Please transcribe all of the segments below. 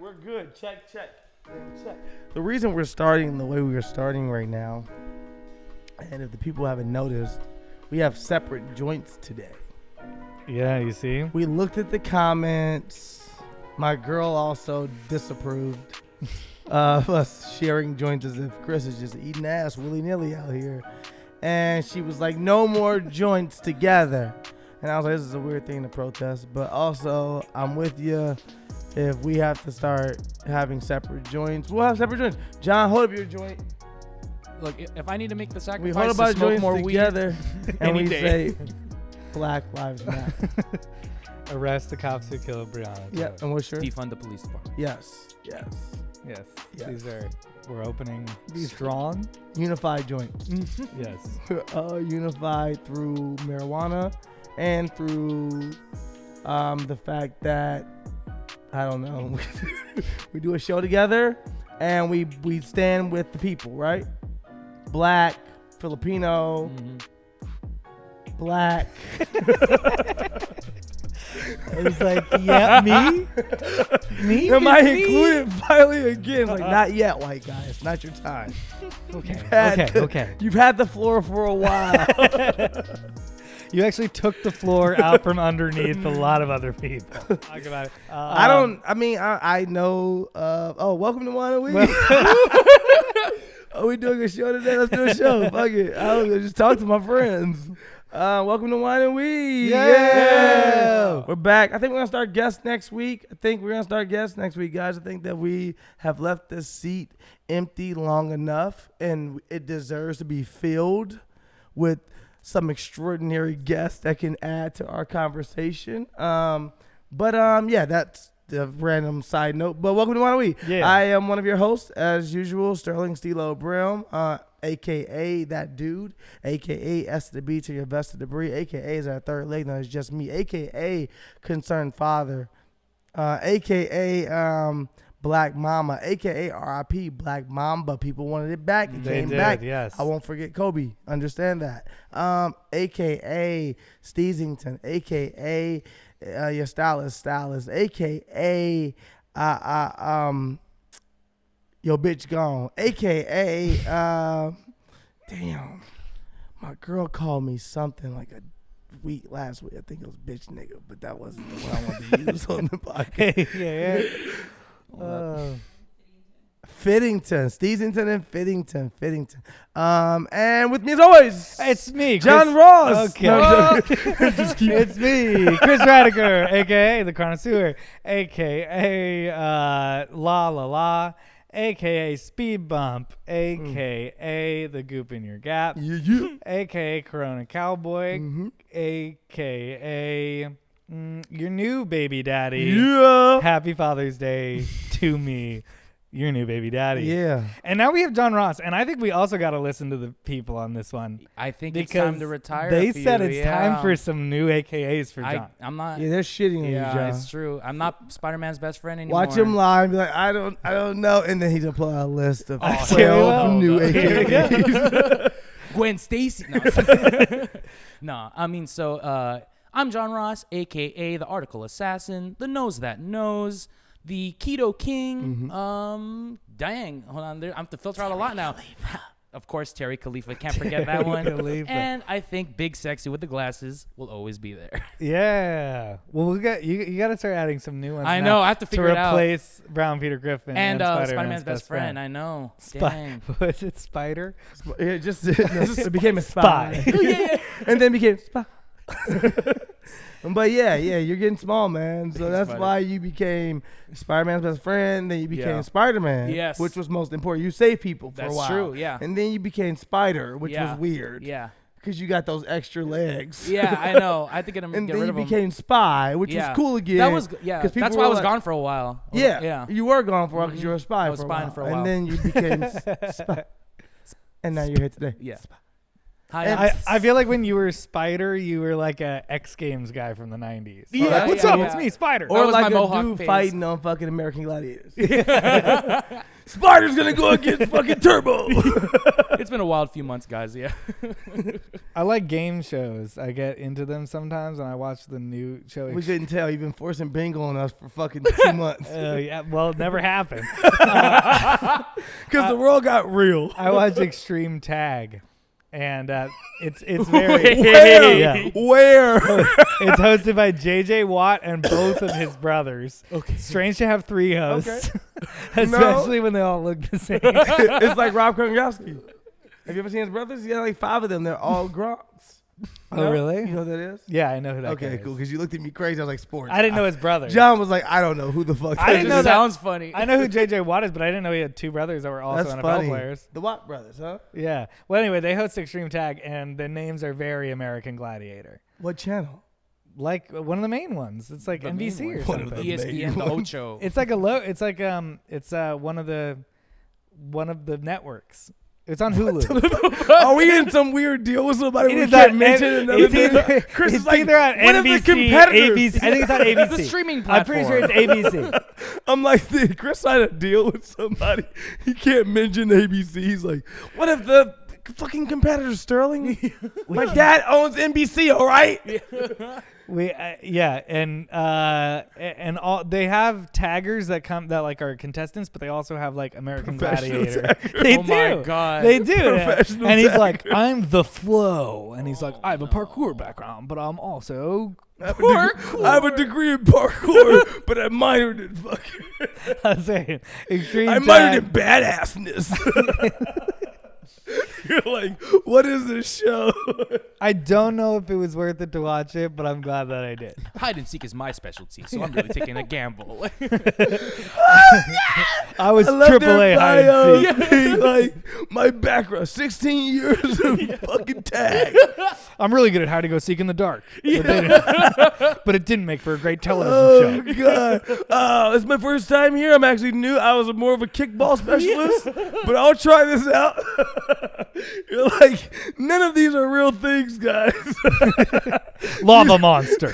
We're good. Check. The reason we're starting the way we are starting right now, and if the people haven't noticed, we have separate joints today. Yeah, you see? We looked at the comments. My girl also disapproved of us sharing joints as if Chris is just eating ass willy-nilly out here. And she was like, no more joints together. And I was like, this is a weird thing to protest. But also, I'm with you. If we have to start having separate joints, we'll have separate joints. John, hold up your joint. Look, if I need to make the We sacrifice hold up to our smoke joints more together and Any we day. say, Black Lives Matter. Arrest the cops who killed Breonna. Yeah, and what's your? weed, defund the police department. Yes. Yes. Yes. We're opening strong. Unified joint. Yes. Unified through marijuana and through the fact that, I don't know, we do a show together and we stand with the people, right? Black, Filipino, black. I was like, yeah, me? Me? Am I included finally again? Like, not yet, white guy. It's not your time. Okay. You've had the floor for a while. You actually took the floor out from underneath a lot of other people. Talk about it. I know. Welcome to Wine and Weed. Are we doing a show today? Let's do a show. Fuck it. I'll just talk to my friends. Welcome to Wine and Weed. Yeah. We're back. I think we're going to start guests next week. Guys. I think that we have left this seat empty long enough, and it deserves to be filled with some extraordinary guests that can add to our conversation. That's the random side note. But welcome to Wine and Weed. Yeah. I am one of your hosts, as usual, Sterling Stilo Brim, a.k.a. that dude, a.k.a. S to the B to your vest to the debris, a.k.a. is our third leg. No, it's just me, a.k.a. concerned father, a.k.a. Black Mama, a.k.a. R.I.P. Black Mamba. People wanted it back. It came back. Yes. I won't forget Kobe. Understand that. A.k.a. Steezington, a.k.a. Your stylist, a.k.a. Yo bitch gone, a.k.a. Damn, my girl called me something like a week last week. I think it was bitch nigga, but that wasn't what I wanted to use on the podcast. Yeah. Fiddington, Steezington and Fiddington. And with me as always, It's me, John Chris. Ross. Okay. No, It's me, Chris Radiger, a.k.a. the Connoisseur, a.k.a. La La La, a.k.a. Speed Bump, a.k.a. the Goop in Your Gap, a.k.a. Corona Cowboy, a.k.a. your new baby daddy. Yeah. Happy Father's Day to me, your new baby daddy. Yeah. And now we have John Ross, and I think we also got to listen to the people on this one. I think it's time to retire. They a few, said it's time yeah. for some new AKAs for John. I'm not. Yeah, they're shitting on you, Yeah, John. it's true. I'm not Spider-Man's best friend anymore. Watch him lie and be like, I don't know, and then he'd apply a list of Oh, 12 no. new AKAs. Gwen Stacy. No, I mean, so I'm John Ross, a.k.a. the Article Assassin, the Nose That Knows, the Keto King. Dang, hold on, I have to filter out a lot now. Of course, Terry Khalifa, can't forget that one. Khalifa. And I think Big Sexy with the glasses will always be there. Yeah. Well, you got to start adding some new ones. I now know, I have to figure it out. to replace Brown Peter Griffin And Spider-Man's Spider-Man's best friend. I know. Dang. Was it Spider? It became a spy. Yeah. And then became spy. But yeah, you're getting small, man. So that's Spider. why you became Spider-Man's best friend. Then you became Yeah. Spider-Man, Yes. which was most important. You saved people for a That's while. true, yeah. And then you became Spider, which Yeah. was weird. Yeah. Because you got those extra legs. Yeah, I know. I had to get him. And get then rid you of him. became Spy, which Yeah. was cool again. That was yeah. 'cause people That's why I were was like- gone for a while. Yeah, you were gone for a while because you were a spy. I was spying for a while. And then you became Spy. And now you're here today. Yeah. I feel like when you were Spider, you were like a X Games guy from the 90s. Yeah, Like, what's yeah, up? yeah. It's me, Spider. That Or was like my a Mohawk dude phase. fighting on fucking American Gladiators. Spider's gonna go against fucking Turbo. It's been a wild few months, guys. Yeah. I like game shows. I get into them sometimes, and I watch the new show. We couldn't tell. You've been forcing bingo on us for fucking 2 months. Yeah, well, it never happened. Because the world got real. I watch Extreme Tag, and it's very Where? yeah. Where? It's hosted by JJ Watt and both of his brothers. Okay. Strange to have 3 hosts, especially when they all look the same. It's like Rob Gronkowski. Have you ever seen his brothers? He got like 5 of them. They're all Gronks. Oh, No? really? You know who that is? Yeah, I know who that guy Okay, is. cool. Because you looked at me crazy. I was like, sports. I didn't know his brother. John was like, I don't know who the fuck I that didn't is. know that. Sounds funny. I know who JJ Watt is, but I didn't know he had 2 brothers that were also That's NFL funny. players. The Watt brothers, huh? Yeah. Well, anyway, they host Extreme Tag, and the names are very American Gladiator. What channel? Like one of the main ones. It's like The main NBC or one. One of something. the ESPN, the main Ocho. It's like it's one of the networks. It's on Hulu. Are we in some weird deal with somebody It we is can't on- mention another it's either- thing? Chris it's is like, either on what are the NBC, competitors? ABC. I think it's on ABC. The streaming I'm platform. pretty sure it's ABC. I'm like, dude, Chris signed a deal with somebody. He can't mention ABC. He's like, what if the fucking competitor, Sterling? My dad owns NBC, all right? And all they have taggers that like are contestants, but they also have like American Professional Gladiator. taggers. They Oh do. my God. They do. Professional And he's like, tagger. I'm the flow, and he's like, I have a parkour background, but I'm also. I have a degree in parkour, but I minored in fucking. I'm saying extreme. I minored in badassness. You're like, what is this show? I don't know if it was worth it to watch it, but I'm glad that I did. Hide and seek is my specialty, so I'm really taking a gamble. I was I love triple A their hide bio and seek. being like, my background, 16 years of fucking tag. I'm really good at how to go seek in the dark. But it didn't make for a great television Oh, show. God. It's my first time here. I'm actually new. I was more of a kickball specialist, but I'll try this out. You're like, none of these are real things, guys. Lava monster.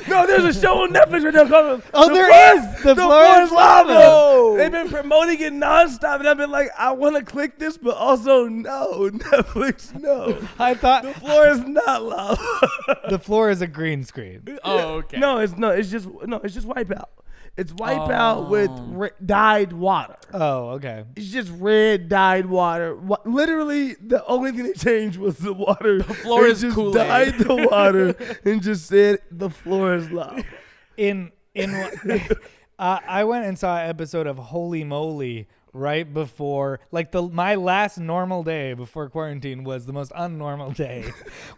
No, there's a show on Netflix right now called Oh, The there Floor- is! The The Floor Floor is is Lava. Lava. They've been promoting it nonstop, and I've been like, I want to click this, but also no, Netflix, no. I thought The floor is not lava. the floor is a green screen. Oh, okay. No, it's just Wipeout. It's Wipeout with dyed water. Oh, okay. It's just red dyed water. Literally, the only thing they changed was the water. The floor is just Kool-Aid. dyed the water and just said the floor is lava. I went and saw an episode of Holy Moly right before, like my last normal day before quarantine was the most unnormal day.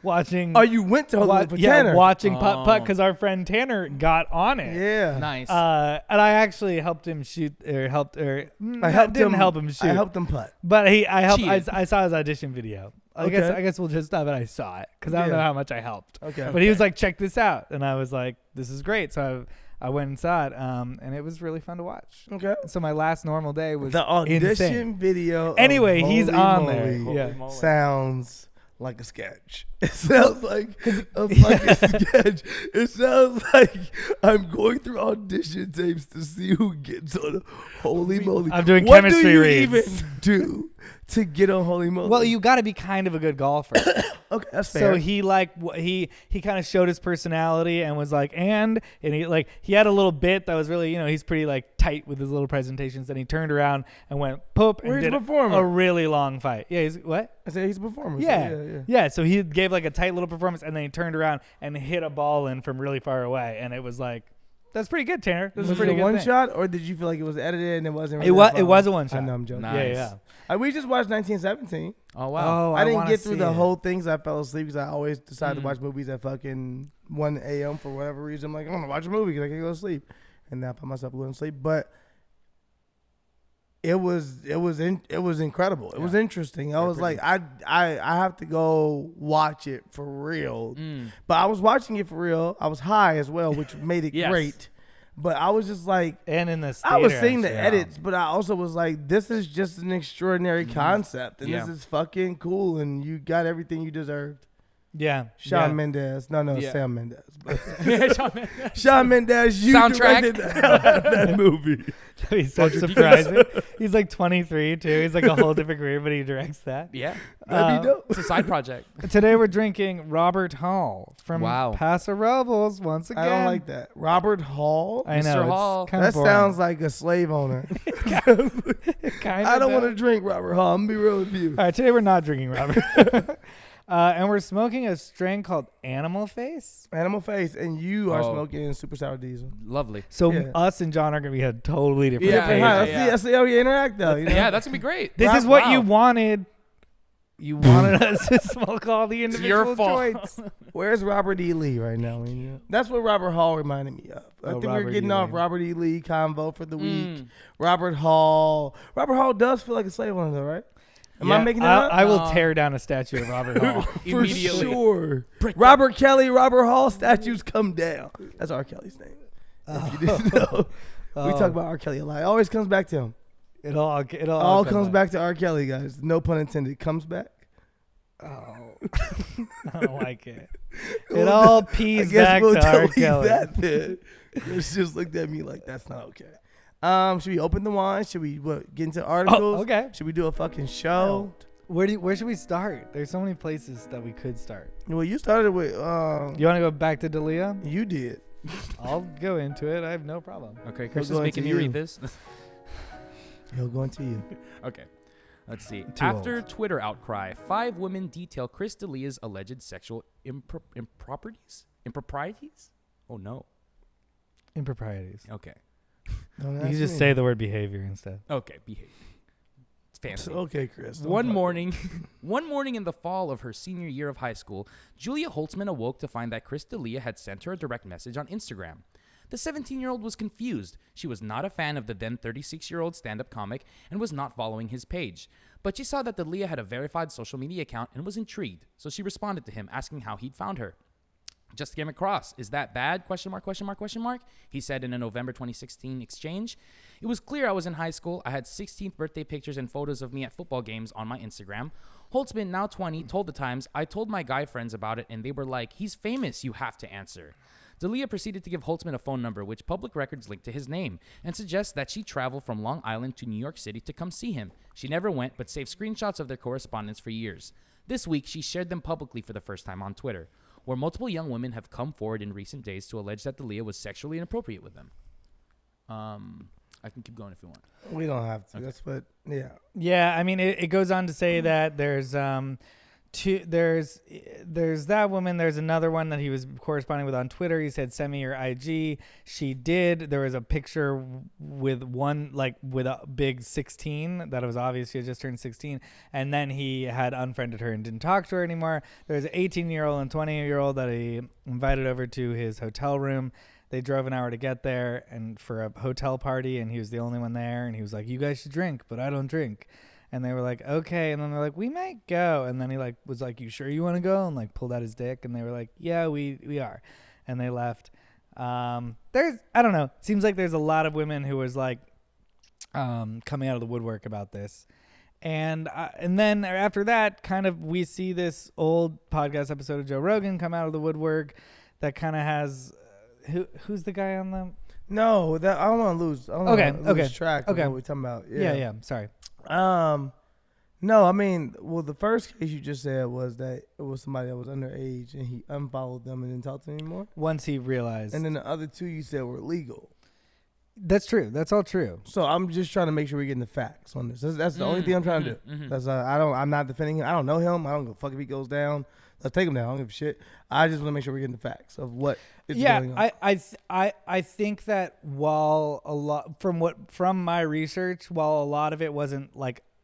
Watching. Oh, you went to Holy for Tanner. watching Putt Putt because our friend Tanner got on it. Yeah. Nice. And I actually helped him shoot, or helped, or I helped didn't him help him shoot. I helped him putt. But I helped. Cheated. I saw his audition video. I Okay. guess we'll just stop at I saw it because I don't Yeah. know how much I helped. Okay. But he was like, check this out, and I was like, this is great. So I went and saw it, and it was really fun to watch. Okay. So my last normal day was The audition insane. video. Anyway, of he's Holy on Moly there. Yeah. Moly. Sounds like a sketch. It sounds like a fucking sketch. It sounds like I'm going through audition tapes to see who gets on Holy Moly. I'm doing what chemistry do you reads. even do to get on Holy Moly? Well, you got to be kind of a good golfer. okay, that's fair. So he he kind of showed his personality and was like, and he had a little bit that was really, he's pretty like tight with his little presentations. Then he turned around and went poop and Where's did the performer? a really long fight. Yeah, he's what? I said he's a performer. so Yeah. yeah. So he gave like a tight little performance, and then he turned around and hit a ball in from really far away, and it was like, that's pretty good, Tanner. This is Was pretty it a good one thing. shot, or did you feel like it was edited and it wasn't? It Really was that it fun? was a one shot. I know, I'm joking. Nice. Yeah. We just watched 1917. Oh, wow. Oh, I didn't wanna get through see the it. whole things. I fell asleep because I always decide to Mm. watch movies at fucking 1 a.m. for whatever reason. I'm like, I'm gonna watch a movie because I can't go to sleep, and then I found myself going to sleep. But it was incredible. It was interesting. I was like, I have to go watch it for real. Mm. But I was watching it for real. I was high as well, which made it Yes. great. But I was just like, And in this, I was theater, seeing the actually, edits, but I also was like, this is just an extraordinary concept, and Yeah. this is fucking cool, and you got everything you deserved. Yeah. Shawn yeah. Mendes, no, Yeah. Sam Mendes. But Yeah, Shawn Mendes. Shawn Mendes, you Soundtrack. directed that movie. He's so Roger surprising. He's like 23 too. He's like a whole different career, but he directs that. Yeah, That'd be dope. it's a side project. Today we're drinking Robert Hall from Wow. Paso Robles once again. I don't like that. Robert Hall. I know. Mr. Hall. Kind That sounds like a slave owner. kind I don't want to drink Robert Hall. I'm gonna be real with you. All right, today we're not drinking Robert. And we're smoking a strain called Animal Face. Animal Face, and you are Oh. smoking Super Sour Diesel. Lovely. So Yeah. us and John are gonna be a totally different. Yeah, page. yeah, Let's see. Let's see how we interact, though. You know? Yeah, that's gonna be great. This Wow. is what you Wow. wanted. You wanted us to smoke all the It's individual your fault. joints. Where's Robert E. Lee right now? That's what Robert Hall reminded me of. I think we're Robert getting E. off Lee. Robert E. Lee convo for the week. Mm. Robert Hall. Robert Hall does feel like a slave owner, though, right? Am I making that up? I will No. tear down a statue of Robert Hall. For Immediately. sure. Robert Kelly, Robert Hall statues come down. That's R. Kelly's name. If you didn't know. We talk about R. Kelly a lot. It always comes back to him. It all All comes back to R. Kelly, guys. No pun intended. Comes back. Oh, I don't like it. It all pees back we'll to R. delete Kelly. that then. It's just looked at me like that's not okay. Should we open the wine? Should we get into articles? okay. Should we do a fucking show? Where should we start? There's so many places that we could start. Well, you started with. You want to go back to Dalia? You did. I'll go into it. I have no problem. Okay, Chris is go making into me you. read this. He'll go into you. Okay. Let's see. Too After old. Twitter outcry, 5 women detail Chris D'Elia's alleged sexual improprieties? Oh, no. Improprieties. Okay. Don't You ask can just me. say the word behavior instead. Okay, behave. It's fancy. Okay, Chris. don't One fuck morning in the fall of her senior year of high school, Julia Holtzman awoke to find that Chris D'Elia had sent her a direct message on Instagram. The 17-year-old was confused. She was not a fan of the then 36-year-old stand-up comic and was not following his page. But she saw that D'Elia had a verified social media account and was intrigued, so she responded to him asking how he'd found her. Just came across. Is that bad? ? He said in a November 2016 exchange. It was clear I was in high school. I had 16th birthday pictures and photos of me at football games on my Instagram. Holtzman, now 20, told The Times, I told my guy friends about it and they were like, he's famous, you have to answer. D'Elia proceeded to give Holtzman a phone number, which public records linked to his name, and suggests that she traveled from Long Island to New York City to come see him. She never went, but saved screenshots of their correspondence for years. This week, she shared them publicly for the first time on Twitter, where multiple young women have come forward in recent days to allege that D'Elia was sexually inappropriate with them. I can keep going if you want. We don't have to. Okay. That's what. Yeah. Yeah, I mean, it goes on to say that there's there's that woman. There's another one that he was corresponding with on Twitter. He said, "Send me your IG." She did. There was a picture with with a big 16 that it was obvious she had just turned 16, and then he had unfriended her and didn't talk to her anymore. There's an 18-year-old and 20-year-old that he invited over to his hotel room. They drove an hour to get there and for a hotel party, and he was the only one there. And he was like, "You guys should drink, but I don't drink." And they were like, "Okay." And then they're like, "We might go." And then he was like, "You sure you want to go?" And pulled out his dick. And they were like, "Yeah, we are." And they left. I don't know. It seems like there's a lot of women who was coming out of the woodwork about this. And then after that, kind of we see this old podcast episode of Joe Rogan come out of the woodwork that kind of has who's the guy on them? No, that I don't want to lose. I don't want to lose track of what we're talking about. Yeah. Sorry. No, I mean, well, the first case you just said was that it was somebody that was underage and he unfollowed them and didn't talk to them anymore. Once he realized. And then the other two you said were legal. That's true. That's all true. So I'm just trying to make sure we're getting the facts on this. That's the only thing I'm trying to do. Mm-hmm. That's I'm not defending him. I don't know him. I don't give a fuck if he goes down. Let's take him down. I don't give a shit. I just want to make sure we're getting the facts of what is going on. I think that while a lot from my research, while a lot of it wasn't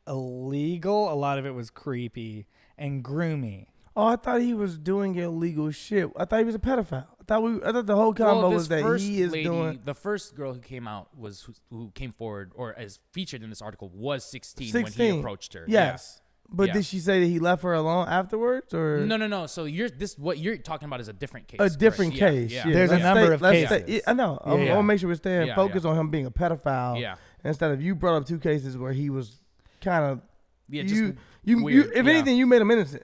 illegal, a lot of it was creepy and groomy. Oh, I thought he was doing illegal shit. I thought he was a pedophile. I thought the whole combo was that he is doing. The first girl who came out who came forward or as featured in this article was 16 when 16. he approached her. Yes. But Yeah. did she say that he left her alone afterwards, or No. So what you're talking about is a different case. a different correct? case? Yeah. There's a number of cases. I know. I Yeah. want to make sure we're staying Yeah, focused on him being a pedophile. Yeah. Instead of you brought up 2 cases where he was kind of Yeah. Just you weird. if Yeah. anything you made him innocent.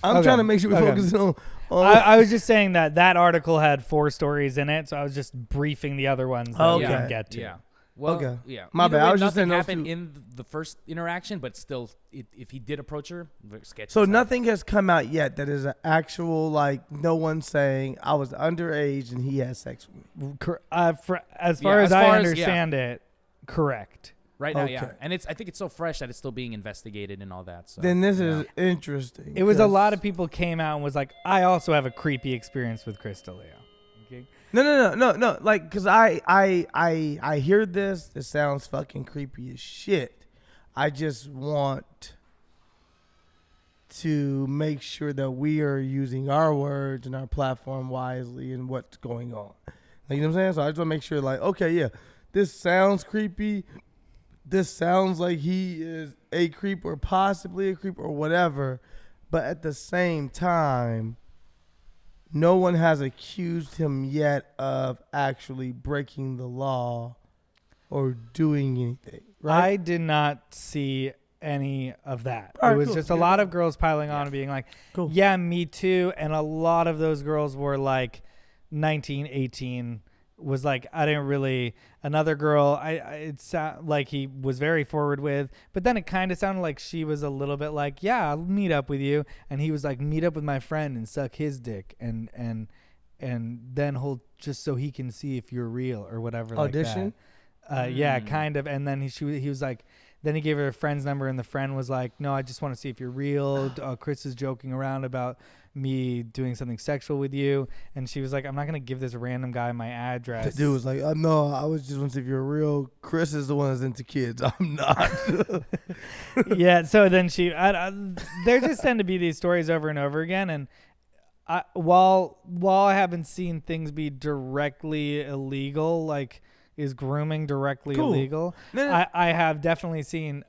I'm Okay. trying to make sure we're Okay. focusing on. I was just saying that article had 4 stories in it, so I was just briefing the other ones that we Okay. didn't get to. Yeah. Well, Okay. Yeah. My Either bad. way, I was just nothing saying those happened 2. in the first interaction, but still, if he did approach her, very sketchy. So stuff. nothing has come out yet that is an actual, like, no one saying I was underage and he had sex with me. As far as I understand it, correct. right now, yeah. Okay. And I think it's so fresh that it's still being investigated and all that. So Then this yeah. is interesting. It was a 'cause- lot of people came out and was like, I also have a creepy experience with Chris D'Elia. Okay. No. Like, cause I hear this. It sounds fucking creepy as shit. I just want to make sure that we are using our words and our platform wisely and what's going on. Like, you know what I'm saying? So I just want to make sure, like, okay, yeah, this sounds creepy. This sounds like he is a creep or possibly a creep or whatever. But at the same time, no one has accused him yet of actually breaking the law or doing anything, right? I did not see any of that. All It right, was cool. just a Yeah. lot of girls piling on and being like, Cool. yeah, me too. And a lot of those girls were like 19, 18, was like, I didn't really, another girl, it sounded like he was very forward with, but then it kind of sounded like she was a little bit like, yeah, I'll meet up with you. And he was like, meet up with my friend and suck his dick. And then he'll just so he can see if you're real or whatever. Audition? Like that. Yeah, kind of. And then he was like, then he gave her a friend's number and the friend was like, no, I just want to see if you're real. Chris is joking around about me doing something sexual with you. And she was like, I'm not going to give this random guy my address. The dude was like, no, I was just want to see if you're real. Chris is the one that's into kids. I'm not. Yeah. So then there just tend to be these stories over and over again. And while I haven't seen things be directly illegal, like is grooming directly Cool. illegal, No. I have definitely seen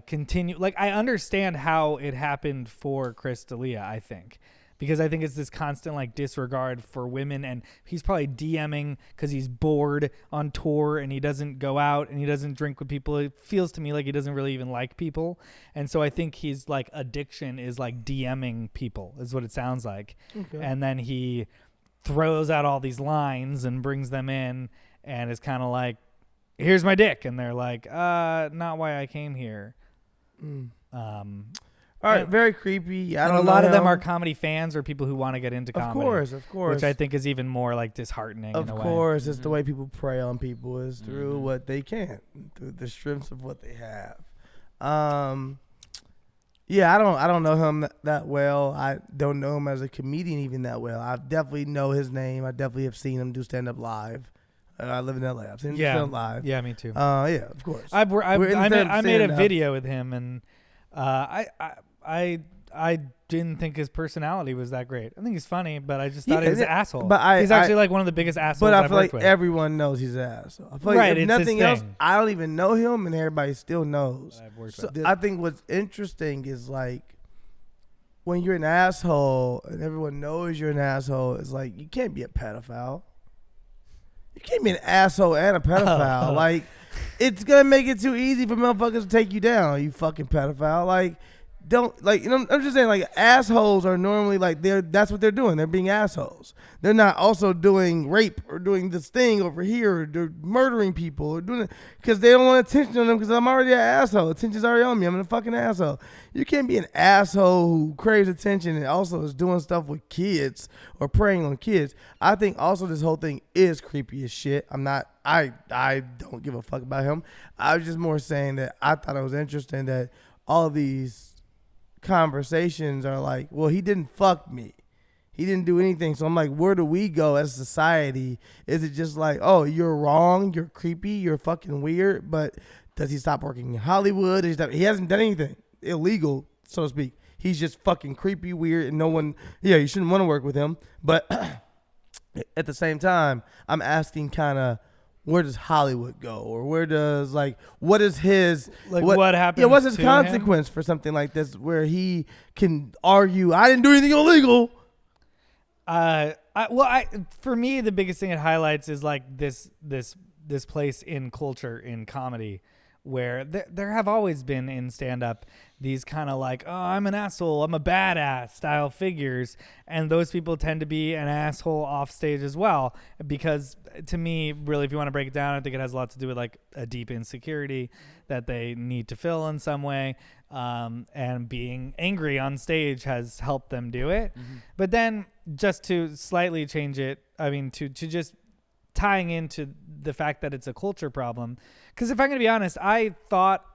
continue. Like I understand how it happened for Chris D'Elia, I think. Because I think it's this constant like disregard for women, and he's probably DMing because he's bored on tour and he doesn't go out and he doesn't drink with people. It feels to me like he doesn't really even like people, and so I think his like addiction is like DMing people, is what it sounds like. Okay. And then he throws out all these lines and brings them in, and is kind of like, "Here's my dick," and they're like, "Not why I came here." All right, and- very creepy. I And don't a lot know of them him. are comedy fans or people who want to get into Of comedy. course. Which I think is even more like disheartening Of in a way. course, it's the way people prey on people is through what they can, through the strengths of what they have. Yeah, I don't know him that well. I don't know him as a comedian even that well. I definitely know his name. I definitely have seen him do stand up live. I live in LA. I've seen him do stand up live. Yeah, me too. Yeah, of course. I made a stand-up. video with him, and I didn't think his personality was that great. I think he's funny, but I just thought he was an asshole. But he's actually like one of the biggest assholes But I I've feel like worked with. everyone knows he's an asshole. I feel like Right, if it's his nothing else, thing. I don't even know him, and everybody still knows. I've worked So with. I think what's interesting is like when you're an asshole and everyone knows you're an asshole, it's like you can't be a pedophile. You can't be an asshole and a pedophile. Like it's gonna make it too easy for motherfuckers to take you down. You fucking pedophile. Like don't like you know. I'm just saying like assholes are normally like that's what they're doing. They're being assholes. They're not also doing rape or doing this thing over here or they're murdering people or doing it because they don't want attention on them because I'm already an asshole. Attention's already on me. I'm a fucking asshole. You can't be an asshole who craves attention and also is doing stuff with kids or preying on kids. I think also this whole thing is creepy as shit. I don't give a fuck about him. I was just more saying that I thought it was interesting that all of these conversations are like, well, he didn't fuck me. He didn't do anything. So I'm like, where do we go as a society? Is it just like, oh, you're wrong, you're creepy, you're fucking weird, but does he stop working in Hollywood? He hasn't done anything illegal, so to speak. He's just fucking creepy, weird, and no one, you shouldn't want to work with him. But at the same time, I'm asking kind of where does Hollywood go, or where does what is his what happens? Yeah, what's his to consequence for something like this, where he can argue, I didn't do anything illegal? For me, the biggest thing it highlights is like this place in culture, in comedy, where there have always been in stand-up these kind of like, oh, I'm an asshole, I'm a badass style figures, and those people tend to be an asshole off stage as well, because to me, really, if you want to break it down, I think it has a lot to do with like a deep insecurity that they need to fill in some way, and being angry on stage has helped them do it. But then just to slightly change it, I mean, to just tying into the fact that it's a culture problem. Because if I'm going to be honest, I'm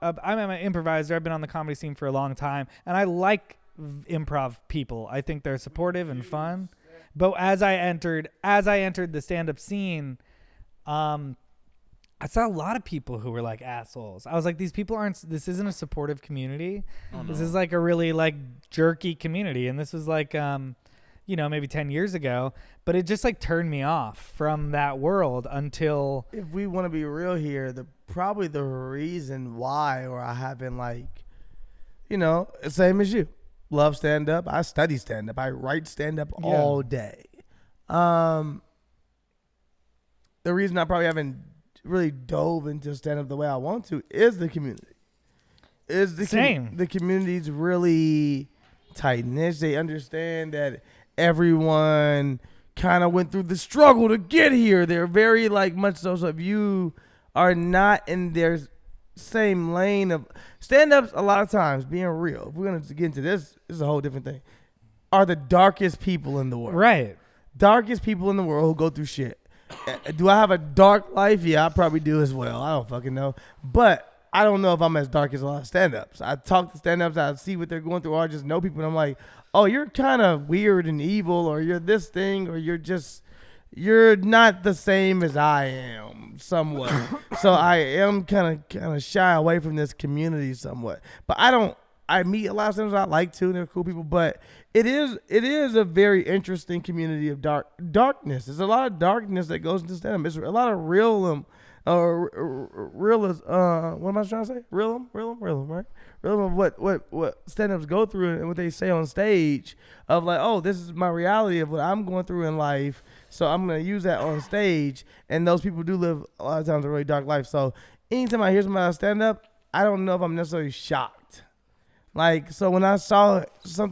an improviser. I've been on the comedy scene for a long time, and I like improv people. I think they're supportive and fun. But as I entered the stand-up scene, I saw a lot of people who were like assholes. I was like, this isn't a supportive community. Oh, no. This is like a really like jerky community. And this was like, maybe 10 years ago, but it just like turned me off from that world until. If we want to be real here, probably the reason why, or I haven't same as you, love stand up. I study stand up. I write stand up all day. The reason I probably haven't really dove into stand up the way I want to is the community. The community's really tight knit. They understand that everyone kind of went through the struggle to get here. They're very much so if you are not in their same lane of stand-ups, a lot of times, being real, if we're going to get into this is a whole different thing, are the darkest people in the world. Right. Darkest people in the world who go through shit. Do I have a dark life? Yeah, I probably do as well. I don't fucking know. But I don't know if I'm as dark as a lot of stand-ups. I talk to stand-ups, I see what they're going through, or I just know people, and I'm like, oh, you're kind of weird and evil, or you're this thing, or you're not the same as I am somewhat. So I am kind of shy away from this community somewhat. But I meet a lot of stand-ups I like to, and they're cool people, but it is a very interesting community of darkness. There's a lot of darkness that goes into stand-up. It's a lot of realism, what am I trying to say? Realism, right? Realism of what stand-ups go through and what they say on stage of like, oh, this is my reality of what I'm going through in life, so I'm going to use that on stage. And those people do live a lot of times a really dark life. So anytime I hear somebody stand-up, I don't know if I'm necessarily shocked. So when I saw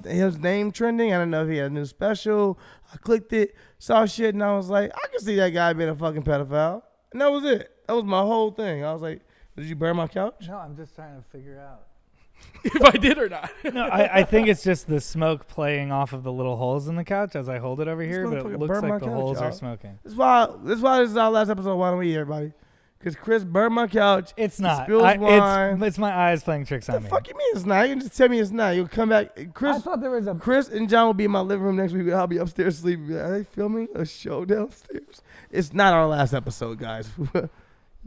his name trending, I don't know if he had a new special. I clicked it, saw shit, and I was like, I can see that guy being a fucking pedophile. And that was it. That was my whole thing. I was like, did you burn my couch? No, I'm just trying to figure out if I did or not. No, I think it's just the smoke playing off of the little holes in the couch as I hold it over here, but it looks like the holes are smoking. That's why this is our last episode. Why don't we eat, everybody? Because Chris burned my couch. It's not. Spills wine. It's my eyes playing tricks on me. The fuck you mean it's not? You can just tell me it's not. You'll come back. Chris and John will be in my living room next week. I'll be upstairs sleeping. Are they filming a show downstairs? It's not our last episode, guys. You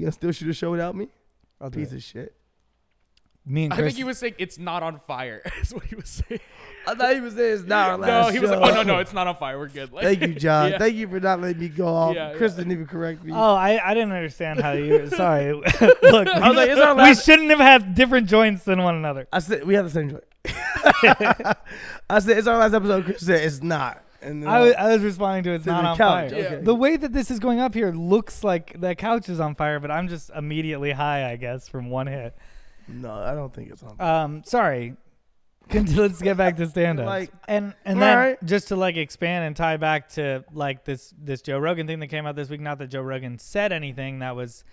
gonna still shoot a show without me? I'll Piece of shit. Me and Chris. I think he was saying it's not on fire. That's what he was saying. I thought he was saying it's not our last No, he was show. like, oh, no, it's not on fire. We're good. Thank you, John. Yeah. Thank you for not letting me go off. Yeah, Chris didn't even correct me. Oh, I didn't understand how you. Sorry. Look, I was like, it's our we last. shouldn't have had different joints than one another. I said we have the same joint. I said it's our last episode. Chris said it's not. And then I was responding to it's to not the on couch. fire. Okay. The way that this is going up here looks like the couch is on fire, but I'm just immediately high, I guess, from one hit. No, I don't think it's on fire. Sorry. Let's get back to stand-up. And then right. just to expand and tie back to this Joe Rogan thing that came out this week. Not that Joe Rogan said anything that was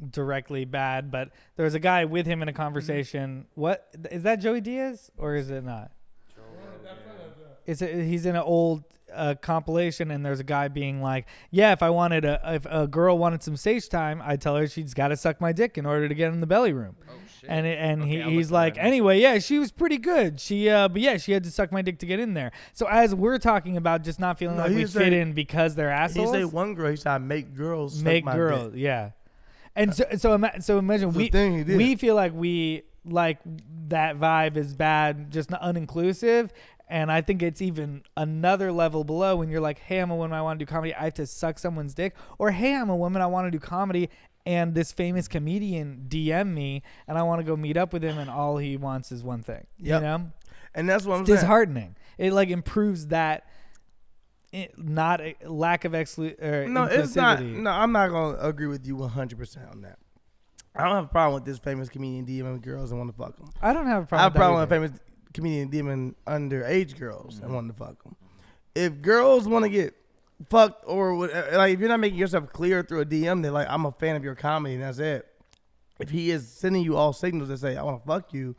directly bad, but there was a guy with him in a conversation. What is that? Joey Diaz or is it not? He's in an old compilation, and there's a guy being like, yeah, if a girl wanted some stage time, I'd tell her she's got to suck my dick in order to get in the belly room. Oh shit. And he's like, anyway, yeah, she was pretty good. She had to suck my dick to get in there. So as we're talking about just not feeling we fit in because they're assholes. He said one girl, he said, make girls suck my dick. Yeah. And so imagine we feel like that vibe is bad, just not uninclusive. And I think it's even another level below when you're like, hey, I'm a woman, I want to do comedy. I have to suck someone's dick. Or, hey, I'm a woman, I want to do comedy. And this famous comedian DM me, and I want to go meet up with him, and all he wants is one thing. Yep. You know? And that's what I'm It's saying. disheartening. It like improves that not a lack of No, it's not. inclusivity. No, I'm not going to agree with you 100% on that. I don't have a problem with this famous comedian DMing girls and want to fuck them. I don't have a problem I have a problem with with that a famous comedian DMing underage girls and wanting to fuck them. If girls want to get fucked or like if you're not making yourself clear through a DM, they're like, I'm a fan of your comedy and that's it. If he is sending you all signals that say, I want to fuck you,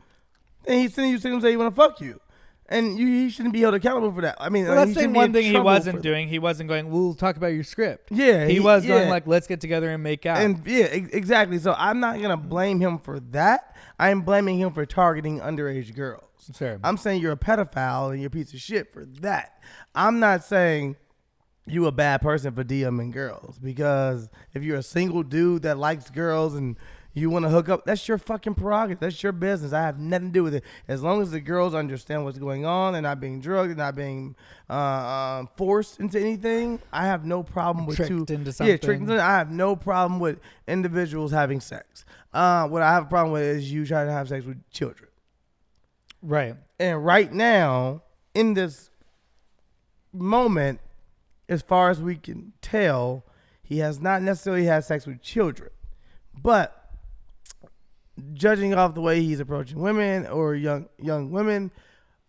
then he's sending you signals that he want to fuck you. And he shouldn't be held accountable for that. I mean, Well, he that's shouldn't the be one in thing he trouble wasn't for doing. He wasn't going, we'll talk about your script. Yeah. He was going yeah. like, let's get together and make out. And yeah, exactly. So I'm not going to blame him for that. I'm blaming him for targeting underage girls. Sure. I'm saying you're a pedophile and you're a piece of shit for that. I'm not saying you a bad person for DMing girls, because if you're a single dude that likes girls and you want to hook up, that's your fucking prerogative. That's your business. I have nothing to do with it. As long as the girls understand what's going on, they're not being drugged, they're not being forced into anything, I have no problem with Tricked into Yeah, something. tricked into. I have no problem with individuals having sex. What I have a problem with is you trying to have sex with children. Right. And right now, in this moment, as far as we can tell, he has not necessarily had sex with children. But judging off the way he's approaching women or young women,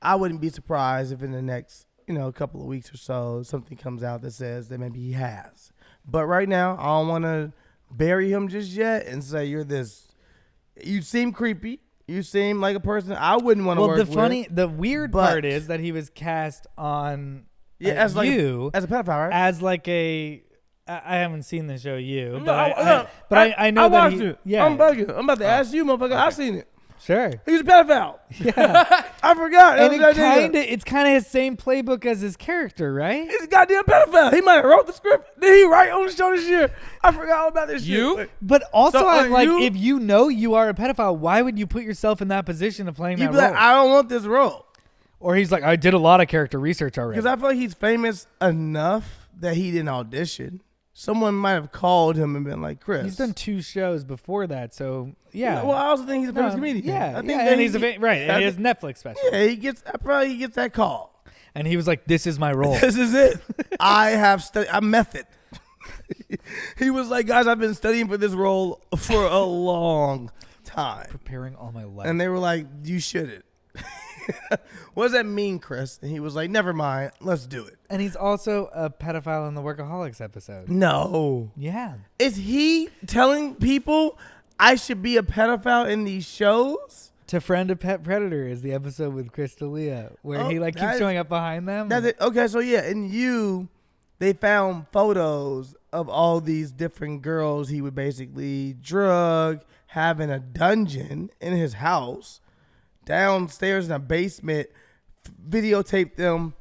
I wouldn't be surprised if in the next, couple of weeks or so, something comes out that says that maybe he has. But right now, I don't want to bury him just yet and say you're this. You seem creepy. You seem like a person I wouldn't want to work with. The weird but- part is that he was cast on as like you as a pedophile, right? as like a. I haven't seen the show You, but I know I that watched he. it. Yeah, I'm bugging. I'm about to ask you, motherfucker. I seen it. sure. He's a pedophile. Yeah, I forgot. and It's it's kind of his same playbook as his character, right? He's a goddamn pedophile. He might have wrote the script. Did he write on the show this year? I forgot all about this You? shit. But also, So, I'm like, you- if you know you are a pedophile, why would you put yourself in that position of playing You'd that be role? like, I don't want this role. Or he's like, I did a lot of character research already. Because I feel like he's famous enough that he didn't audition. Someone might have called him and been like, Chris. He's done 2 shows before that, so yeah. Well, I also think he's a famous No, comedian. Yeah, I think yeah, that and he's right. And he has Netflix special. Yeah, he gets that call. And he was like, "This is my role." This is it. I have studied. I'm method. He was like, guys, I've been studying for this role for a long time. Preparing all my life. And they were like, you shouldn't. What does that mean, Chris? And he was like, never mind. Let's do it. And he's also a pedophile in the Workaholics episode. No. Yeah. Is he telling people I should be a pedophile in these shows? To Friend a Pet Predator is the episode with Chris D'Elia where Oh, he like that keeps is- showing up behind them. That's it. Okay, so yeah, in they found photos of all these different girls he would basically drug, have in a dungeon in his house, downstairs in a basement, videotape them,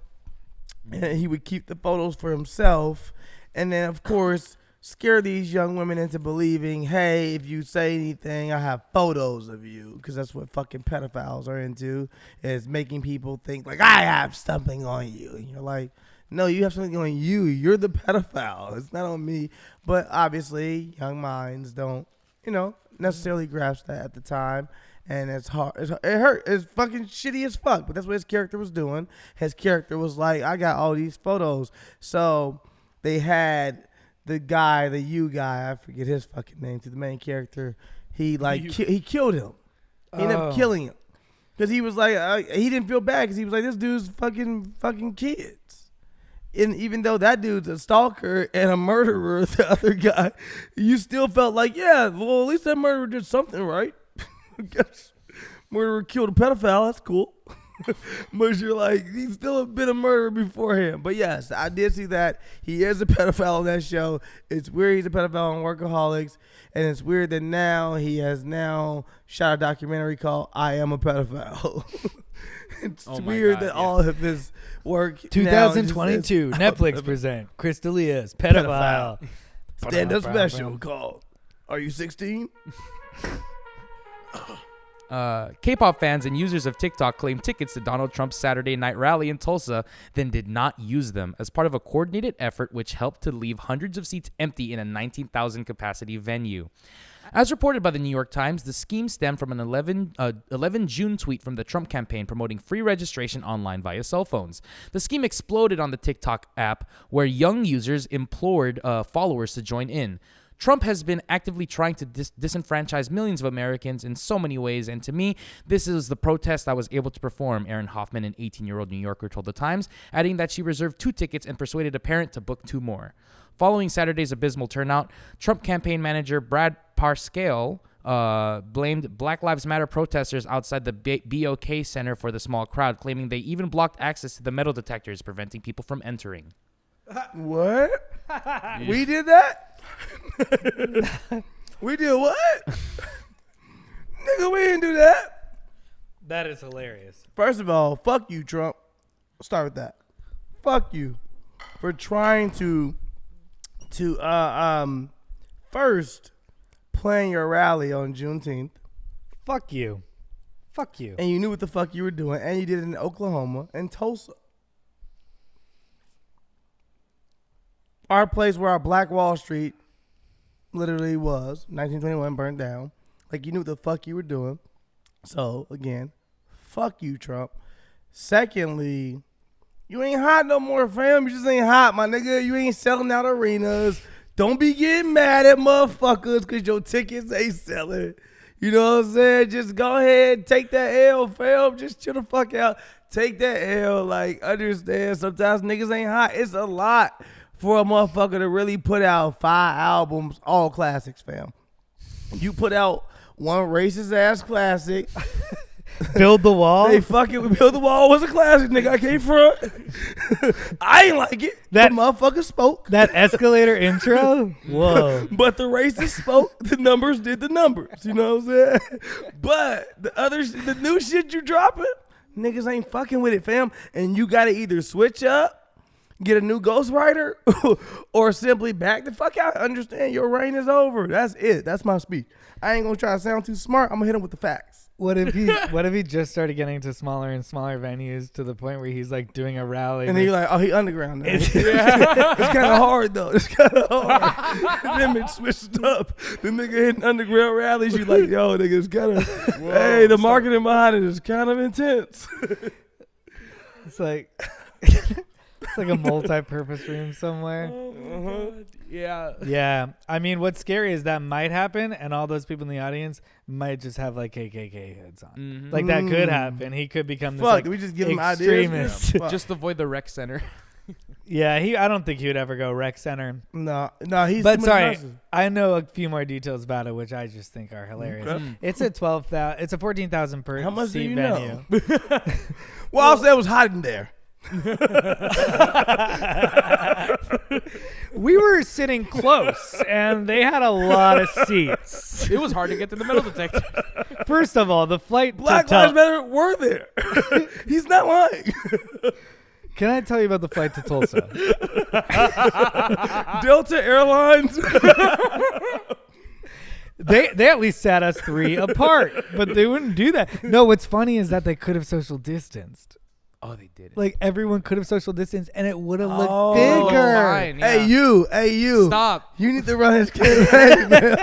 and he would keep the photos for himself, and then of course scare these young women into believing, hey, if you say anything, I have photos of you, because that's what fucking pedophiles are into, is making people think like I have something on you, and you're like, no, you have something on you. You're the pedophile. It's not on me. But obviously, young minds don't, necessarily grasp that at the time. And it's hard. It hurt. It's fucking shitty as fuck. But that's what his character was doing. His character was like, I got all these photos. So they had the guy, the guy, I forget his fucking name, to the main character. He he killed him. He ended up killing him. Because he was like, he didn't feel bad because he was like, this dude's fucking kids. And even though that dude's a stalker and a murderer, the other guy, you still felt like, yeah, well, at least that murderer did something right. Murderer killed a pedophile. That's cool. But you're like, he's still been a murderer beforehand. But yes, I did see that. He is a pedophile on that show. It's weird he's a pedophile on Workaholics. And it's weird that now he has shot a documentary called I Am a Pedophile. It's Oh my weird God, that yeah. all of his work 2022 Netflix present Chris D'Elia's Pedophile. stand-up special called Are You 16? K-pop fans and users of TikTok claimed tickets to Donald Trump's Saturday night rally in Tulsa, then did not use them as part of a coordinated effort which helped to leave hundreds of seats empty in a 19,000 capacity venue. As reported by the New York Times, the scheme stemmed from an 11 June tweet from the Trump campaign promoting free registration online via cell phones. The scheme exploded on the TikTok app, where young users implored followers to join in. Trump has been actively trying to disenfranchise millions of Americans in so many ways, and to me, this is the protest I was able to perform, Erin Hoffman, an 18-year-old New Yorker, told the Times, adding that she reserved 2 tickets and persuaded a parent to book 2 more. Following Saturday's abysmal turnout, Trump campaign manager Brad Parscale blamed Black Lives Matter protesters outside the BOK Center for the small crowd, claiming they even blocked access to the metal detectors, preventing people from entering. What? We did that? We did what? Nigga, we didn't do that. That is hilarious. First of all, fuck you, Trump. I'll start with that. Fuck you for trying to first plan your rally on Juneteenth. Fuck you. Fuck you. And you knew what the fuck you were doing, and you did it in Oklahoma and Tulsa. Our place where our Black Wall Street literally was, 1921, burned down. Like, you knew what the fuck you were doing. So, again, fuck you, Trump. Secondly, you ain't hot no more, fam. You just ain't hot, my nigga. You ain't selling out arenas. Don't be getting mad at motherfuckers because your tickets ain't selling. You know what I'm saying? Just go ahead, take that L, fam. Just chill the fuck out. Take that L. Like, understand, sometimes niggas ain't hot. It's a lot for a motherfucker to really put out 5 albums, all classics, fam. You put out one racist ass classic. Build the Wall. They fucking Build the Wall was a classic, nigga. I can't front. I ain't like it. That the motherfucker spoke. That escalator intro? Whoa. But the racist spoke. The numbers did the numbers. You know what I'm saying? But the new shit you dropping, niggas ain't fucking with it, fam. And you gotta either switch up, get a new ghostwriter, or simply back the fuck out. Understand your reign is over. That's it. That's my speech. I ain't gonna try to sound too smart. I'm gonna hit him with the facts. What if he just started getting to smaller and smaller venues to the point where he's like doing a rally? And then you're like, oh, he underground now. It's kind of hard though. It's kind of hard. Them it switched up. The nigga hitting underground rallies. You like, yo, nigga, it's kind of. Hey, the marketing behind it is kind of intense. It's like. It's like a multi-purpose room somewhere. Yeah. Yeah. I mean, what's scary is that might happen, and all those people in the audience might just have like KKK hoods on. Mm-hmm. Like that could happen. He could become this Fuck, like did we just give him extremist. ideas? Just avoid the rec center. Yeah, I don't think he would ever go rec center. No, he's. But too sorry, much nonsense. I know a few more details about it, which I just think are hilarious. Okay. It's a 12,000. It's a 14,000 per How much do seat you venue. know? Well, I'll say it was hot in there. We were sitting close, and they had a lot of seats. It was hard to get to the metal detector. First of all, the flight Black to Lives Matter were there. He's not lying. Can I tell you about the flight to Tulsa? Delta Airlines. They at least sat us 3 apart, but they wouldn't do that. No, what's funny is that they could have social distanced. Oh, they did it. Like everyone could have social distanced, and it would have looked Oh, bigger. fine, yeah. Hey you. Stop. You need to run his campaign, man.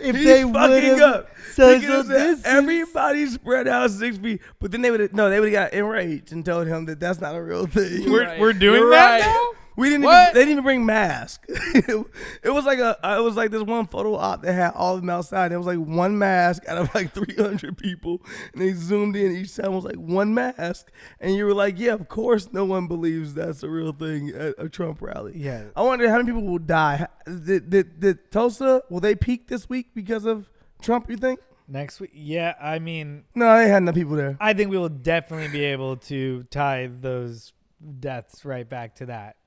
If He's they would fucking have up. social Because distance. everybody spread out 6 feet, but then they would have got enraged and told him that that's not a real thing. We're doing You're that right. now? We didn't. What? They didn't even bring masks. It was like this one photo op that had all of them outside. It was like one mask out of like 300 people, and they zoomed in. Each time was like one mask, and you were like, "Yeah, of course, no one believes that's a real thing at a Trump rally." Yeah. I wonder how many people will die. Did Tulsa, will they peak this week because of Trump? You think? Next week? Yeah, I mean, No, they had no people there. I think we will definitely be able to tie those deaths right back to that.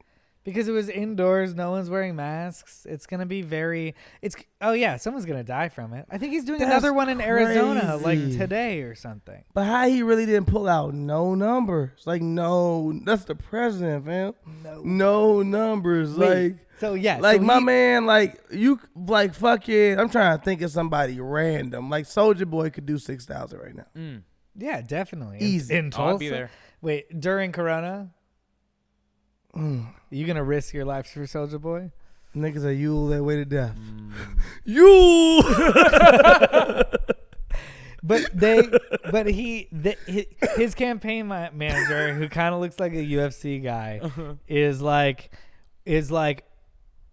Because it was indoors, no one's wearing masks. It's gonna be someone's gonna die from it. I think he's doing That's another one in Arizona, like crazy. today or something. But how he really didn't pull out no numbers? Like no, that's the president, fam. No numbers. Like So yeah, like so my he- man, like you, like fucking. I'm trying to think of somebody random. Like Soldier Boy could do 6,000 right now. Yeah, definitely. Easy. In Tulsa. I'll be there. Wait, during Corona, you gonna risk your life for Soldier Boy? Niggas are you that way to death. You. His campaign manager, who kind of looks like a UFC guy, is like,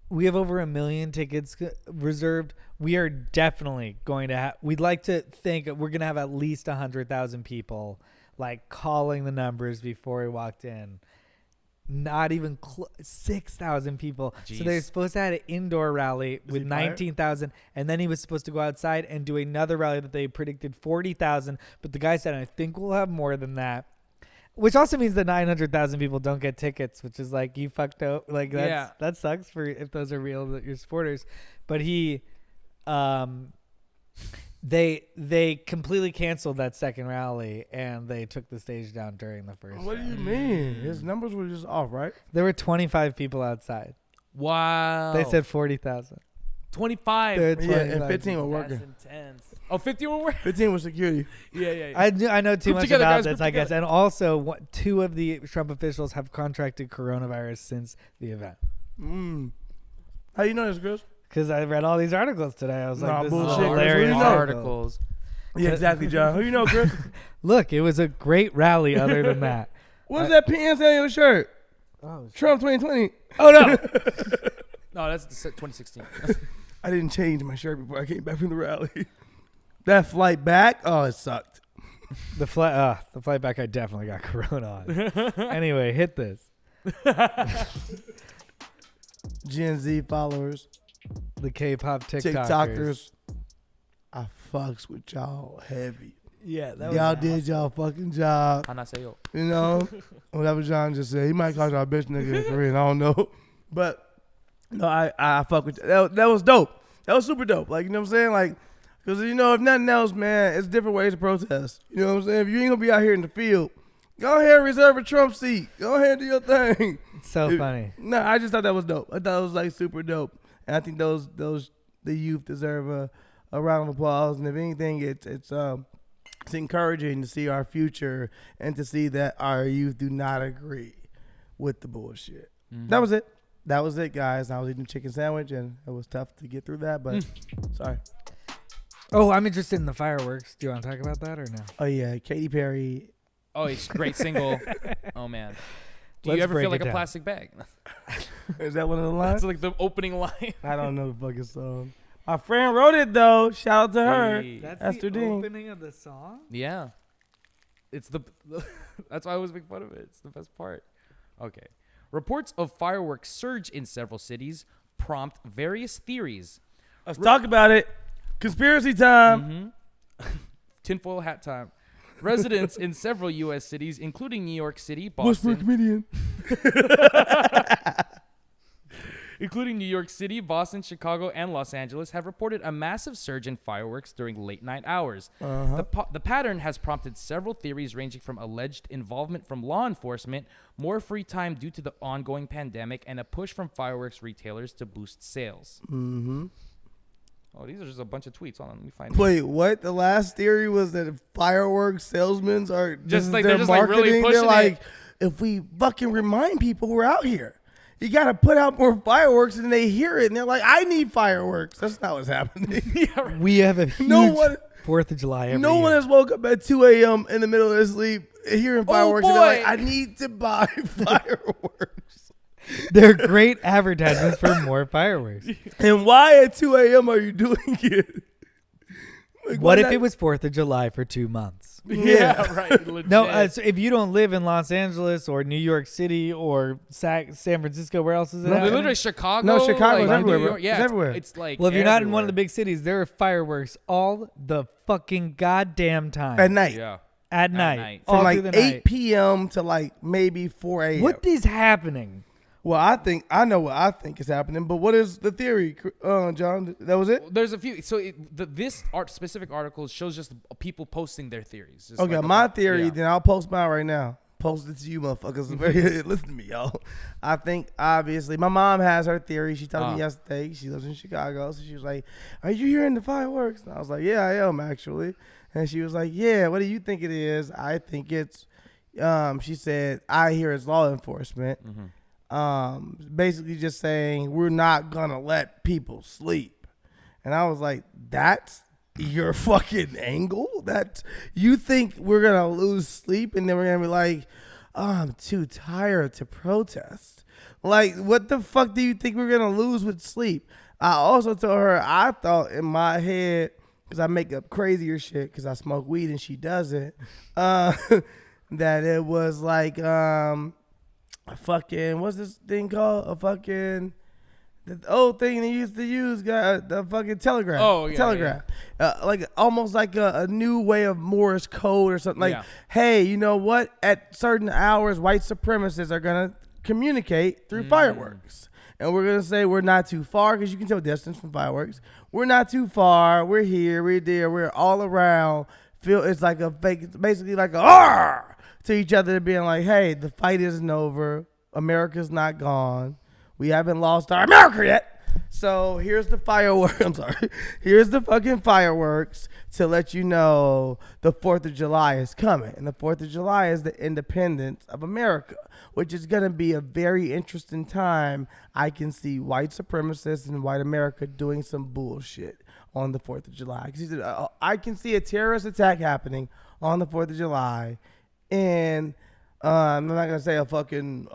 we have over 1 million tickets reserved. We are definitely going to have. We'd like to think we're gonna have at least 100,000 people like calling the numbers before we walked in. Not even 6,000 people. Jeez. So they're supposed to have an indoor rally with he fired? 19,000, and then he was supposed to go outside and do another rally that they predicted 40,000. But the guy said, "I think we'll have more than that," which also means that 900,000 people don't get tickets, which is like you fucked up. Like that sucks for if those are real that your supporters. But they completely canceled that second rally and they took the stage down during the first. What do rally. you mean? His numbers were just off, right? There were 25 people outside. Wow. They said 40,000. 25. There were Yeah, 25 and 15 were people. working. That's intense. Oh, 15 were working? 15 was security. Yeah. I know too Group much together, about guys, this, group I guess. together. And also, two of the Trump officials have contracted coronavirus since the event. How you know this, Chris? Because I read all these articles today. I was Nah, like, this bullshit, is Chris. a What do you hilarious know? Articles. Yeah, exactly, John. Who you know, Chris? Look, it was a great rally other than that. What's that PNC on your shirt? Oh, Trump 2020. oh no. No, that's 2016. I didn't change my shirt before I came back from the rally. That flight back, oh, it sucked. The flight back, I definitely got corona on. Anyway, hit this. Gen Z followers, The K-pop TikTokers. TikTokers. I fucks with y'all heavy. Yeah, that was Y'all awesome. did y'all fucking job. Anaseyo. You know, whatever John just said. He might call y'all a bitch nigga in Korean. I don't know. But no, I fuck with you. That was dope. That was super dope. Like, you know what I'm saying? Like, because, you know, if nothing else, man, it's different ways to protest. You know what I'm saying? If you ain't going to be out here in the field, go ahead and reserve a Trump seat. Go ahead and do your thing. It's so funny. No, I just thought that was dope. I thought it was, like, super dope. And I think the youth deserve a round of applause. And if anything, it's encouraging to see our future and to see that our youth do not agree with the bullshit. Mm-hmm. That was it, guys. I was eating a chicken sandwich, and it was tough to get through that, but sorry. Oh, I'm interested in the fireworks. Do you want to talk about that or no? Oh, yeah, Katy Perry. Oh, it's a great single. Oh, man. Do Let's you ever break feel it like a down. plastic bag? Is that one of the lines? That's like the opening line. I don't know the fucking song. My friend wrote it, though. Shout out to her. Hey. Esther Dean. opening of the song? Yeah. It's that's why I always make fun of it. It's the best part. Okay. Reports of fireworks surge in several cities prompt various theories. Let's talk about it. Conspiracy time. Tinfoil hat time. Residents in several U.S. cities, including New York City, Whisper Boston, comedian. including New York City, Boston, Chicago, and Los Angeles, have reported a massive surge in fireworks during late night hours. The pattern has prompted several theories ranging from alleged involvement from law enforcement, more free time due to the ongoing pandemic, and a push from fireworks retailers to boost sales. Oh, these are just a bunch of tweets. Hold on, let me find it. Wait, what? The last theory was that fireworks salesmen are Just like their they're just like really marketing. pushing They're like, it. if we fucking remind people we're out here, you got to put out more fireworks, and they hear it, and they're like, I need fireworks. That's not what's happening. We have a huge No one- 4th of July every No year. one has woke up at 2 a.m. in the middle of their sleep hearing fireworks, and they're like, boy. I need to buy fireworks. They're great advertisements for more fireworks. And why at 2 a.m. are you doing it? Like, What why if not- it was 4th of July for 2 months? Yeah, right. Legit. No, so if you don't live in Los Angeles or New York City or San Francisco, where else is it? No, They're at? literally Chicago. No, Chicago's like, everywhere, New bro. York. Yeah, It's everywhere. It's like Well, if you're not in one of the everywhere. big cities, there are fireworks all the fucking goddamn time. at night. Yeah. At night. night. All From through like the 8 night. p.m. to like maybe 4 a.m. What is happening? Well, I know what I think is happening, but what is the theory, John? That was it? There's a few. So this specific article shows just people posting their theories. Just Okay, like my theory, yeah. then I'll post mine right now. Post it to you motherfuckers. Listen to me, y'all. I think, obviously, my mom has her theory. She told me yesterday. She lives in Chicago. So she was like, are you hearing the fireworks? And I was like, yeah, I am, actually. And she was like, yeah, what do you think it is? I think it's, she said, I hear it's law enforcement. Basically just saying, we're not going to let people sleep. And I was like, that's your fucking angle? That you think we're gonna lose sleep and then we're gonna be like, oh, I'm too tired to protest? Like, what the fuck do you think we're gonna lose with sleep? I also told her I thought in my head, because I make up crazier shit because I smoke weed and she doesn't, that it was like a fucking, what's this thing called? A fucking, the old thing they used to use, the fucking telegraph. Oh, yeah. Telegraph. Like almost like a new way of Morse code or something. Like, hey, you know what? At certain hours, white supremacists are going to communicate through fireworks. And we're going to say we're not too far, because you can tell distance from fireworks. We're not too far. We're here. We're there. We're all around. It's like a fake, it's basically like a "Arr!" to each other, being like, hey, the fight isn't over. America's not gone. We haven't lost our America yet. So here's the fireworks. I'm sorry. Here's the fucking fireworks to let you know the 4th of July is coming. And the 4th of July is the independence of America, which is going to be a very interesting time. I can see white supremacists and white America doing some bullshit on the 4th of July. I can see a terrorist attack happening on the 4th of July. And I'm not going to say a fucking...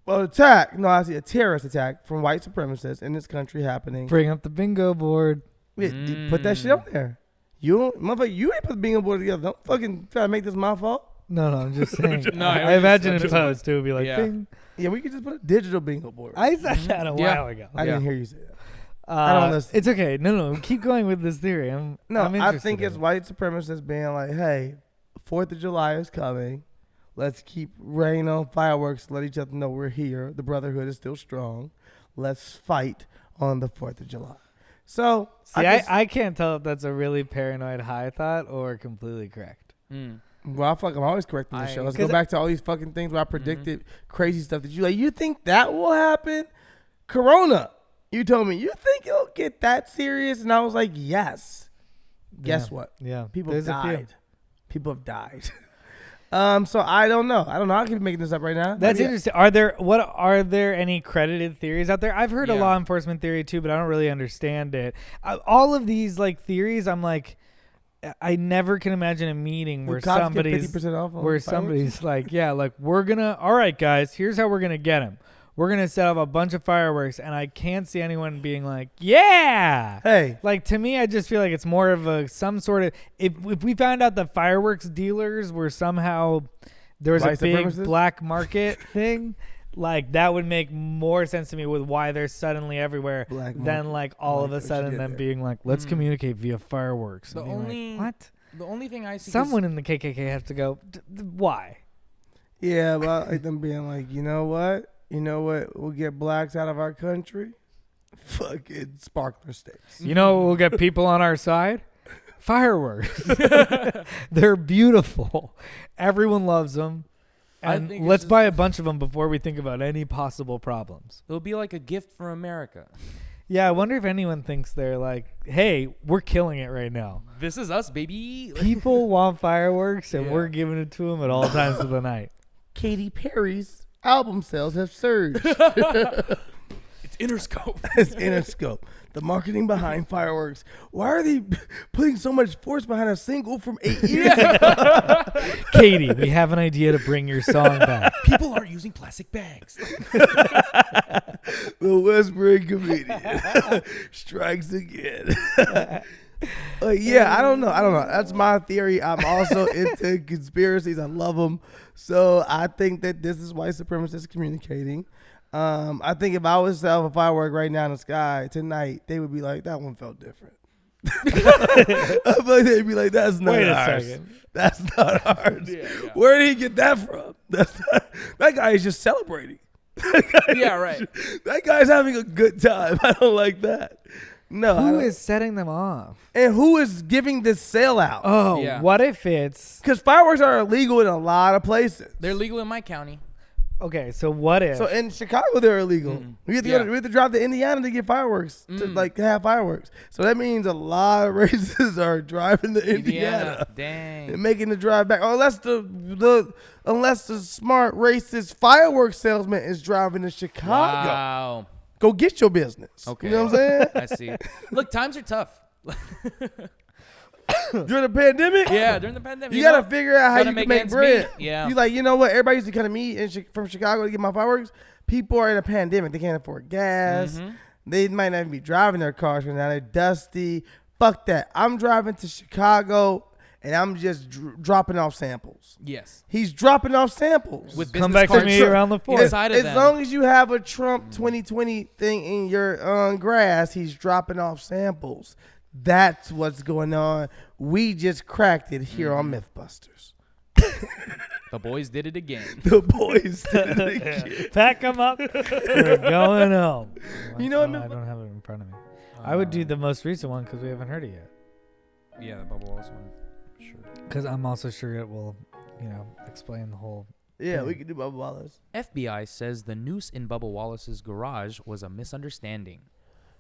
attack. No, I see a terrorist attack from white supremacists in this country happening. Bring up the bingo board. Put that shit on there. You ain't put the bingo board together. Don't fucking try to make this my fault. No, I'm just saying. No, I imagine in post too. It'd be like, Yeah. bing. Yeah, we could just put a digital bingo board. I said that a while ago. I didn't hear you say that. I don't listen. It's okay. No, keep going with this theory. I'm I interested think in it's it. white supremacists being like, hey, 4th of July is coming. Let's keep raining on fireworks to let each other know we're here. The brotherhood is still strong. Let's fight on the 4th of July. So, See, I can't tell if that's a really paranoid high thought or completely correct. Well, I feel like I'm always correcting the show. Let's go 'cause back to all these fucking things where I predicted crazy stuff that you think that will happen? Corona. You told me, you think it'll get that serious? And I was like, yes. Guess what? Yeah. People There's a few. died. People have died. So I don't know. I keep making this up right now. That's interesting. Are there any credited theories out there? I've heard a law enforcement theory too, but I don't really understand it. All of these like theories, I'm like, I never can imagine a meeting where somebody's 50% off on where fireworks? somebody's like, yeah, like all right, guys, here's how we're gonna get him. We're gonna set up a bunch of fireworks, and I can't see anyone being like, yeah. Hey, Like, to me, I just feel like it's more of some sort of, if we found out that fireworks dealers were somehow, there was White a big supremacists? black market thing, like that would make more sense to me with why they're suddenly everywhere Black than market. like all of a What you sudden did them there. being like, let's communicate via fireworks. The And being only- like, what? The only thing I see. Someone in the KKK has to go, why? yeah, well, like them being like, you know what? We'll get blacks out of our country. Fucking sparkler stakes. You know what will get people on our side? Fireworks. They're beautiful. Everyone loves them. I And think it's let's just- buy a bunch of them before we think about any possible problems. It'll be like a gift for America. Yeah, I wonder if anyone thinks they're like, hey, we're killing it right now. This is us, baby. People want fireworks, and Yeah. we're giving it to them at all times of the night. Katy Perry's album sales have surged. It's Interscope. It's Interscope. The marketing behind fireworks. Why are they putting so much force behind a single from 8 years ago? Katie, we have an idea to bring your song back. People aren't using plastic bags. The Westbury comedian strikes again. Yeah, I don't know. That's my theory. I'm also into conspiracies. I love them. So I think that this is white supremacists communicating. I think if I was to have a firework right now in the sky tonight, they would be like, that one felt different. I feel like they'd be like, that's not Wait a ours. second. That's not ours. Yeah. Where did he get that from? That guy is just celebrating. Yeah, right. That guy's having a good time. I don't like that. No. Who is setting them off? And who is giving this sale out? Oh, Yeah. what if it's Because fireworks are illegal in a lot of places. They're legal in my county. okay? So what if? So in Chicago, they're illegal. We have to we have to drive to Indiana to get fireworks to like have fireworks. So that means a lot of races are driving to Indiana. Dang. And making the drive back, unless the smart racist fireworks salesman is driving to Chicago. Wow. Go get your business. Okay. You know what I'm saying? I see. Look, times are tough. During the pandemic, Yeah, during the pandemic. you gotta figure out how gotta you make can make ends bread. meet. Yeah. You like, you know what? Everybody used to come to me from Chicago to get my fireworks. People are in a pandemic. They can't afford gas. They might not even be driving their cars because now they're dusty. Fuck that. I'm driving to Chicago and I'm just dropping off samples. Yes. He's dropping off samples. With come business back to cards me around the fourth. inside of As them. long as you have a Trump 2020 thing in your grass, he's dropping off samples. That's what's going on. We just cracked it here on Mythbusters. The boys did it again. The boys did it again. Pack them up. We're going home. You know what, I don't have it in front of me. I would do the most recent one because we haven't heard it yet. Yeah, the Bubba Wallace one. Sure. Because I'm also sure it will, explain the whole. Yeah, we could do Bubba Wallace. FBI says the noose in Bubba Wallace's garage was a misunderstanding.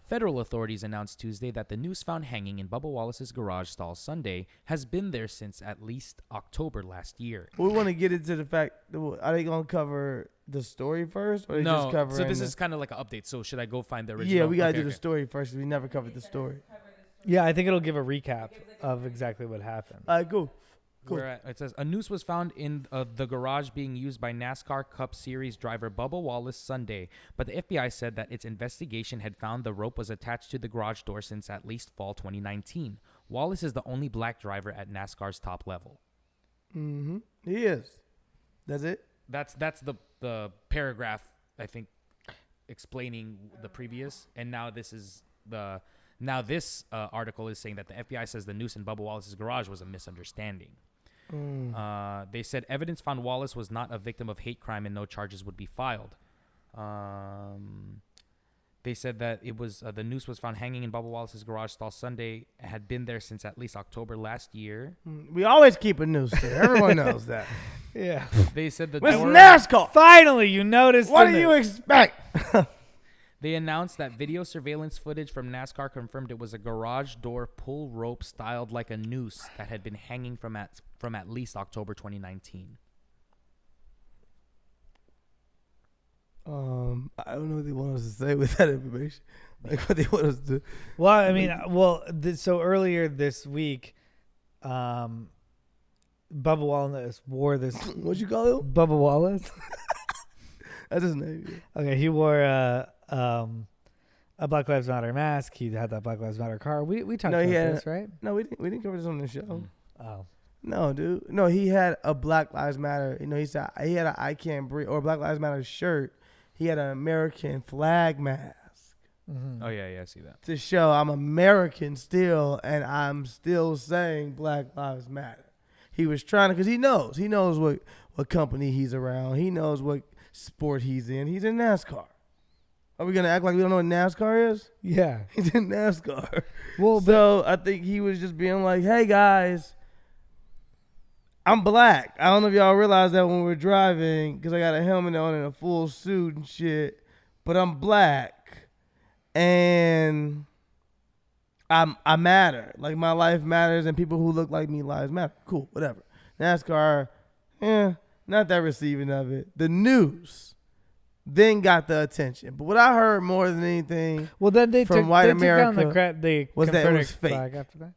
Federal authorities announced Tuesday that the noose found hanging in Bubba Wallace's garage stall Sunday has been there since at least October last year. We want to get into the fact, are they going to cover the story first? Or are they No, just covering so this is kind of like an update. So should I go find the original? Yeah, we got to Okay, do the okay. story first. We never covered the story. Yeah, I think it'll give a recap of exactly what happened. All right, cool. Cool. It says a noose was found in the garage being used by NASCAR Cup Series driver Bubba Wallace Sunday, but the FBI said that its investigation had found the rope was attached to the garage door since at least fall 2019. Wallace is the only black driver at NASCAR's top level. Mm-hmm. He is. That's it? That's the paragraph, I think, explaining the previous, and now this is this article is saying that the FBI says the noose in Bubba Wallace's garage was a misunderstanding. They said evidence found Wallace was not a victim of hate crime and no charges would be filed. They said that it was the noose was found hanging in Bubba Wallace's garage stall Sunday, had been there since at least October last year. We always keep a noose there. Everyone knows that. Yeah. They said that It's NASCAR. Finally, you noticed. What do you expect? they announced that video surveillance footage from NASCAR confirmed it was a garage door pull rope styled like a noose that had been hanging from at least October 2019. I don't know what they want us to say with that information. Like what they want us to. Well, I mean, so earlier this week, Bubba Wallace wore this. What'd you call him? Bubba Wallace. That's his name. Okay, he wore a Black Lives Matter mask. He had that Black Lives Matter car. We talked about this, right? No, we didn't cover this on the show. Oh. No, dude. No, he had a Black Lives Matter. You know, he said he had an I Can't Breathe or Black Lives Matter shirt. He had an American flag mask Mm-hmm. Oh yeah, I see that. to show I'm American still, and I'm still saying Black Lives Matter. He was trying to, because he knows what company he's around. He knows what sport he's in. He's in NASCAR. Are we gonna act like we don't know what NASCAR is? Yeah. He's in NASCAR. Well, So I think he was just being like, hey guys, I'm black. I don't know if y'all realize that when we're driving, because I got a helmet on and a full suit and shit, but I'm black. And I matter. Like my life matters and people who look like me lives matter. Cool, whatever. NASCAR, not that receiving of it. The news then got the attention. But what I heard more than anything, well, then they from took, white they took down America the was that it Confederate was fake. flag after that.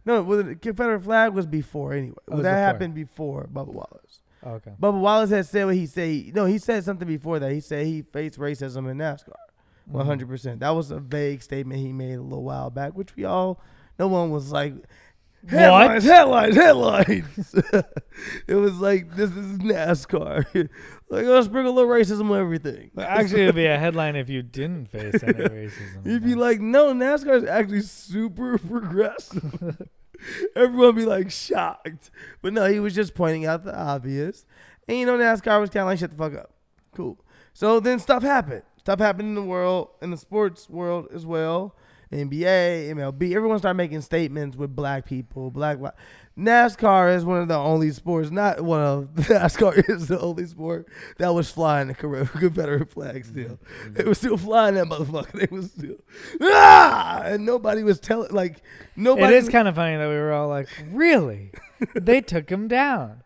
no, well, the Confederate flag was before anyway. Oh, it was that before. happened before Bubba Wallace. Oh, okay. Bubba Wallace had said what he said. He said something before that. He said he faced racism in NASCAR. 100%. That was a vague statement he made a little while back, which no one was like, headlines. It was like, this is NASCAR. Like, I'll sprinkle a little racism on everything. Well, actually, it would be a headline if you didn't face any racism. You'd be like, no, NASCAR is actually super progressive. Everyone be like shocked. But no, he was just pointing out the obvious. And NASCAR was kind of like, shut the fuck up. Cool. So then stuff happened. Stuff happened in the world, in the sports world as well. NBA, MLB, everyone started making statements with black people, NASCAR is one of the only sports, not one of, NASCAR is the only sport that was flying the Confederate flag still. They were still flying that motherfucker. They was still, and nobody was telling, like, nobody. It is kind of funny that we were all like, really? They took him down.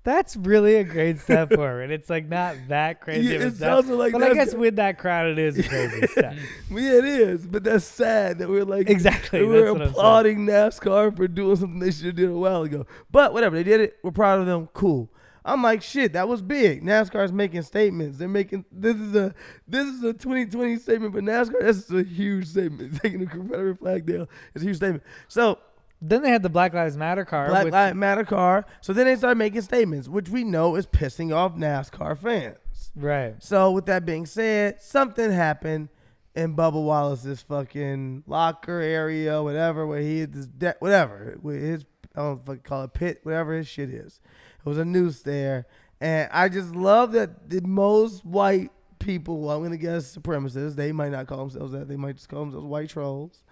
That's really a great step forward. It's like not that crazy of a step. Like, but I guess with that crowd, it is a crazy step. Yeah, it is. But that's sad that we're like, exactly. We're applauding NASCAR for doing something they should have did a while ago. But whatever, they did it. We're proud of them. Cool. I'm like, shit, that was big. NASCAR's making statements. They're making this is a 2020 statement, but NASCAR, that's a huge statement. Taking the Confederate flag down is a huge statement. So then they had the Black Lives Matter car. Black Lives Matter car. So then they started making statements, which we know is pissing off NASCAR fans. Right. So with that being said, something happened in Bubba Wallace's fucking locker area, whatever, where he had this whatever, with his, I don't know if I call it pit, whatever his shit is. It was a noose there. And I just love that the most white people, well, I'm going to guess supremacists, they might not call themselves that. They might just call themselves white trolls.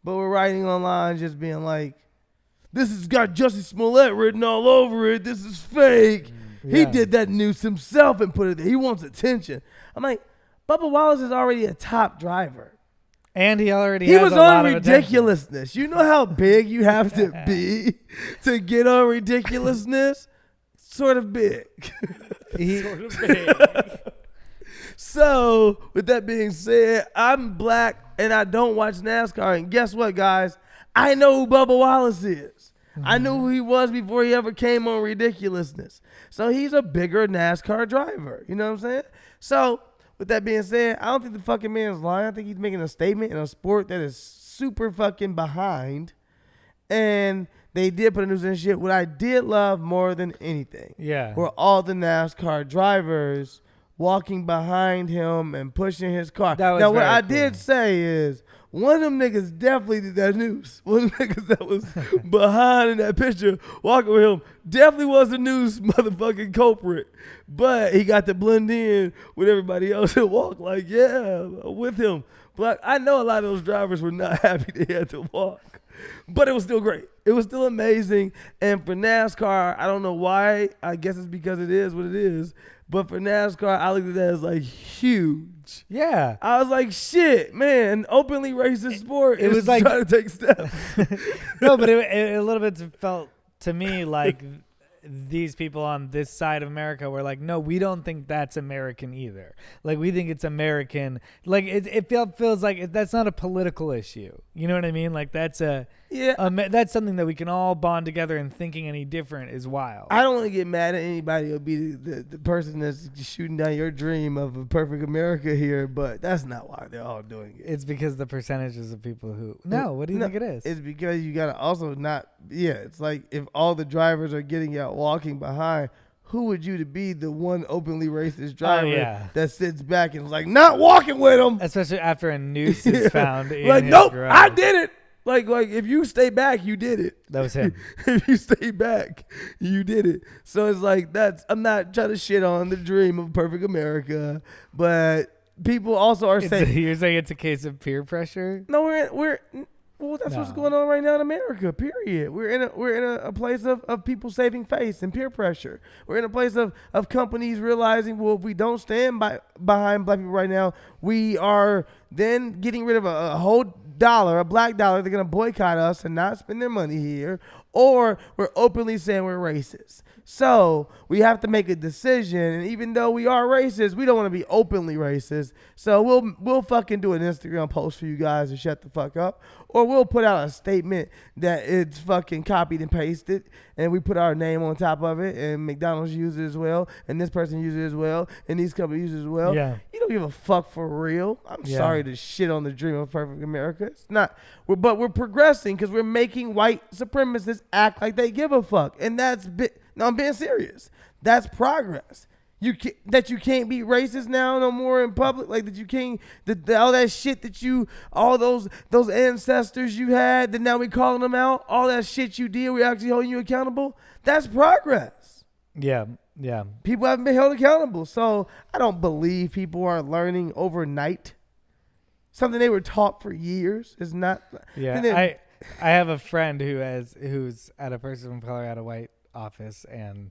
But we're writing online just being like, this has got Jussie Smollett written all over it. This is fake. Yeah. He did that noose himself and put it there. He wants attention. I'm like, Bubba Wallace is already a top driver. And he already has was a lot on of ridiculousness. You know how big you have to be to get on ridiculousness? Sort of big. Sort of big. So, with that being said, I'm black and I don't watch NASCAR. And guess what, guys? I know who Bubba Wallace is. Mm-hmm. I knew who he was before he ever came on ridiculousness. So, he's a bigger NASCAR driver. You know what I'm saying? So, with that being said, I don't think the fucking man is lying. I think he's making a statement in a sport that is super fucking behind. And they did put a news in shit. What I did love more than anything were all the NASCAR drivers walking behind him and pushing his car. Now, what I did say is, one of them niggas definitely did that news. One of them niggas that was behind in that picture walking with him definitely was the news motherfucking culprit. But he got to blend in with everybody else and walk like, yeah, with him. But I know a lot of those drivers were not happy they had to walk. But it was still great. It was still amazing. And for NASCAR, I don't know why. I guess it's because it is what it is. But for NASCAR, I looked at that as like huge. Yeah. I was like, shit, man, an openly racist sport. It was like trying to take steps. No, but it a little bit felt to me like these people on this side of America were like, no, we don't think that's American either. Like, we think it's American. Like, it feels like that's not a political issue. You know what I mean? Like, that's that's something that we can all bond together, and thinking any different is wild. I don't want to get mad at anybody who'll be the person that's shooting down your dream of a perfect America here, but that's not why they're all doing it. It's because the percentages of people who... No, what do you think it is? It's because you got to also not... Yeah, it's like if all the drivers are getting out walking behind, who would you to be the one openly racist driver that sits back and is like, not walking with them? Especially after a noose is found in like, his nope, garage. I did it. Like if you stay back, you did it. That was him. If you stay back, you did it. So it's like I'm not trying to shit on the dream of perfect America, but people also are saying... You're saying it's a case of peer pressure? No, that's what's going on right now in America, period. We're in a place of people saving face and peer pressure. We're in a place of companies realizing, well, if we don't stand behind black people right now, we are then getting rid of a whole dollar, a black dollar. They're going to boycott us and not spend their money here. Or we're openly saying we're racist. So we have to make a decision. And even though we are racist, we don't want to be openly racist. So we'll fucking do an Instagram post for you guys to shut the fuck up. Or we'll put out a statement that it's fucking copied and pasted, and we put our name on top of it, and McDonald's uses it as well, and this person uses it as well, and these companies use it as well. Yeah. You don't give a fuck for real. I'm sorry to shit on the dream of perfect America. It's not. But we're progressing because we're making white supremacists act like they give a fuck, and no, I'm being serious. That's progress. You can't be racist now no more in public, like that you can't all that shit that all those ancestors you had that now we calling them out, all that shit you did, we actually holding you accountable. That's progress. Yeah. Yeah. People haven't been held accountable. So I don't believe people are learning overnight. Something they were taught for years is not. Yeah. I have a friend who's at a Person of Color at a white office, and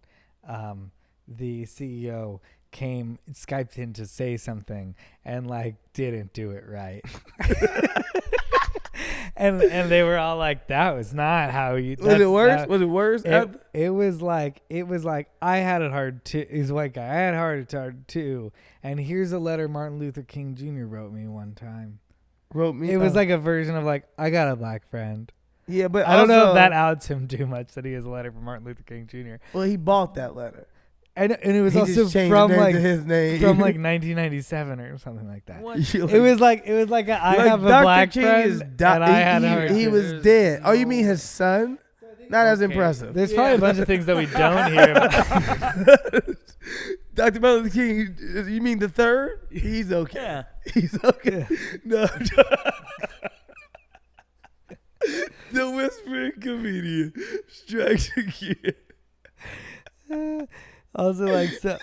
the CEO Skyped in to say something and like didn't do it right. and they were all like, that was not how you. Was it worse? Was it worse? It was like I had it hard too. He's a white guy. I had it hard too. And here's a letter Martin Luther King Jr. wrote me one time. It was like a version of like, I got a black friend. Yeah, but I don't know if that outs him too much that he has a letter from Martin Luther King Jr. Well, he bought that letter. And it was also from like his name. From like 1997 or something like that. What? It was like I have a black friend and I had he was dead. Oh, you mean his son? Not as impressive. There's probably a bunch of things that we don't hear about. Dr. Martin Luther King, you mean the third? He's okay. Yeah. He's okay. No. The whispering comedian strikes again. Also, like, so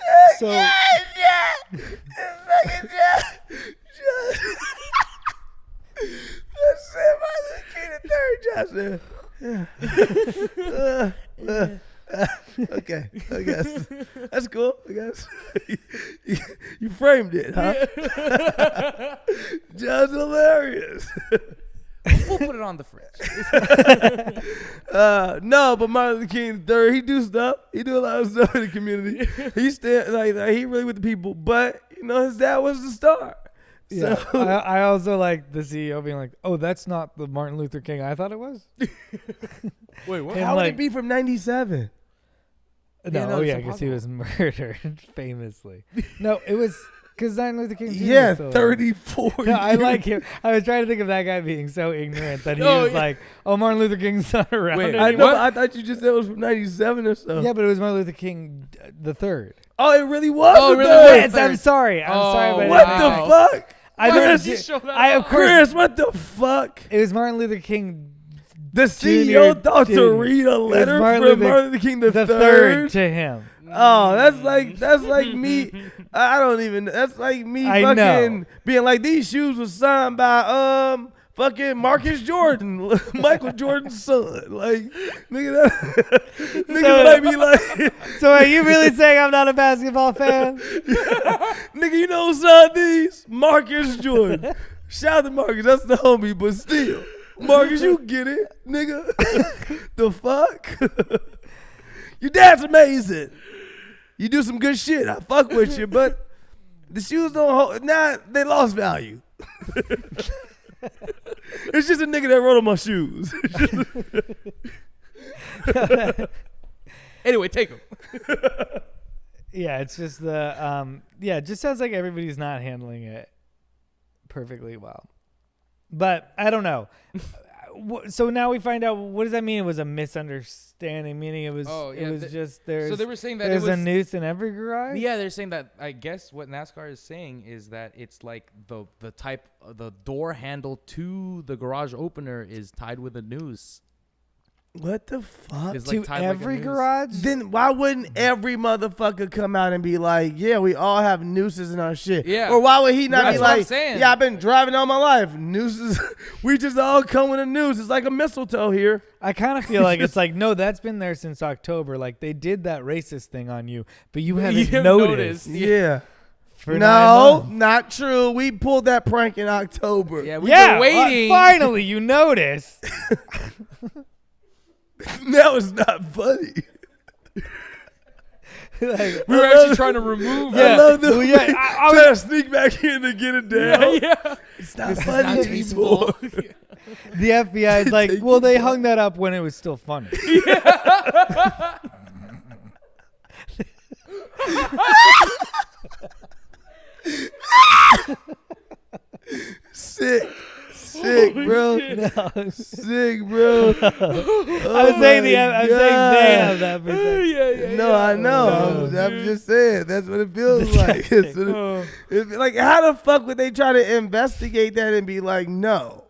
okay, I guess that's cool. I guess you framed it, huh? Just hilarious. We'll put it on the fridge. No, but Martin Luther King III, he do stuff. He do a lot of stuff in the community. He stand like he really with the people. But you know, his dad was the star. Yeah. So, I also like the CEO being like, "Oh, that's not the Martin Luther King I thought it was." Wait, what? how would it be from '97? No, because he was murdered famously. No, it was. Because Martin Luther King Jr. Yeah, 34 No, I like him. I was trying to think of that guy being so ignorant that he was like, oh, Martin Luther King's not around anymore. I know. I thought you just said it was from 97 or so. Yeah, but it was Martin Luther King the third. Oh, it really was Oh, the really third. was? I'm sorry. I'm sorry. But What Wow. the fuck? Of course. Chris, what the fuck? It was Martin Luther King The CEO thought to Jr. read a letter Martin from Luther- Martin Luther King the the third. third to him. Oh, that's like me. I don't even. That's like me I fucking know. being like, these shoes were signed by fucking Marcus Jordan, Michael Jordan's son. Like nigga, nigga might be like. So are you really saying I'm not a basketball fan? Nigga, you know who signed these? Marcus Jordan. Shout out to Marcus. That's the homie, but still, Marcus, you get it, nigga. The fuck. Your dad's amazing. You do some good shit. I fuck with you, but the shoes don't hold. Nah, they lost value. It's just a nigga that wrote on my shoes. Anyway, take them. Yeah, it's just it just sounds like everybody's not handling it perfectly well. But I don't know. So now we find out, what does that mean? It was a misunderstanding, meaning it was just there's. So they were saying that there's it was a noose in every garage. Yeah, they're saying that. I guess what NASCAR is saying is that it's like the door handle to the garage opener is tied with a noose. What the fuck? It's like To tied like a every noose. garage. Then why wouldn't every motherfucker come out and be like, yeah, we all have nooses in our shit? Yeah. Or why would he not That's be what I'm like, saying. yeah, I've been driving all my life. Nooses, we just all come with a noose. It's like a mistletoe here. I kind of feel like it's like, no, that's been there since October. Like they did that racist thing on you, but you haven't noticed. Yeah. For 9 No, months. not true. We pulled that prank in October. Yeah, we've been waiting. Finally, you noticed. That was not funny. Like, We were actually trying to remove. I love the way I trying to sneak back in to get it down. Yeah. It's not funny anymore. the FBI is like, well, they hung that up when it was still funny. Sick, bro. No. Sick, bro. I'm saying they have that percent. No, I know. I'm just saying. That's what it feels like. It's like, how the fuck would they try to investigate that and be like, no?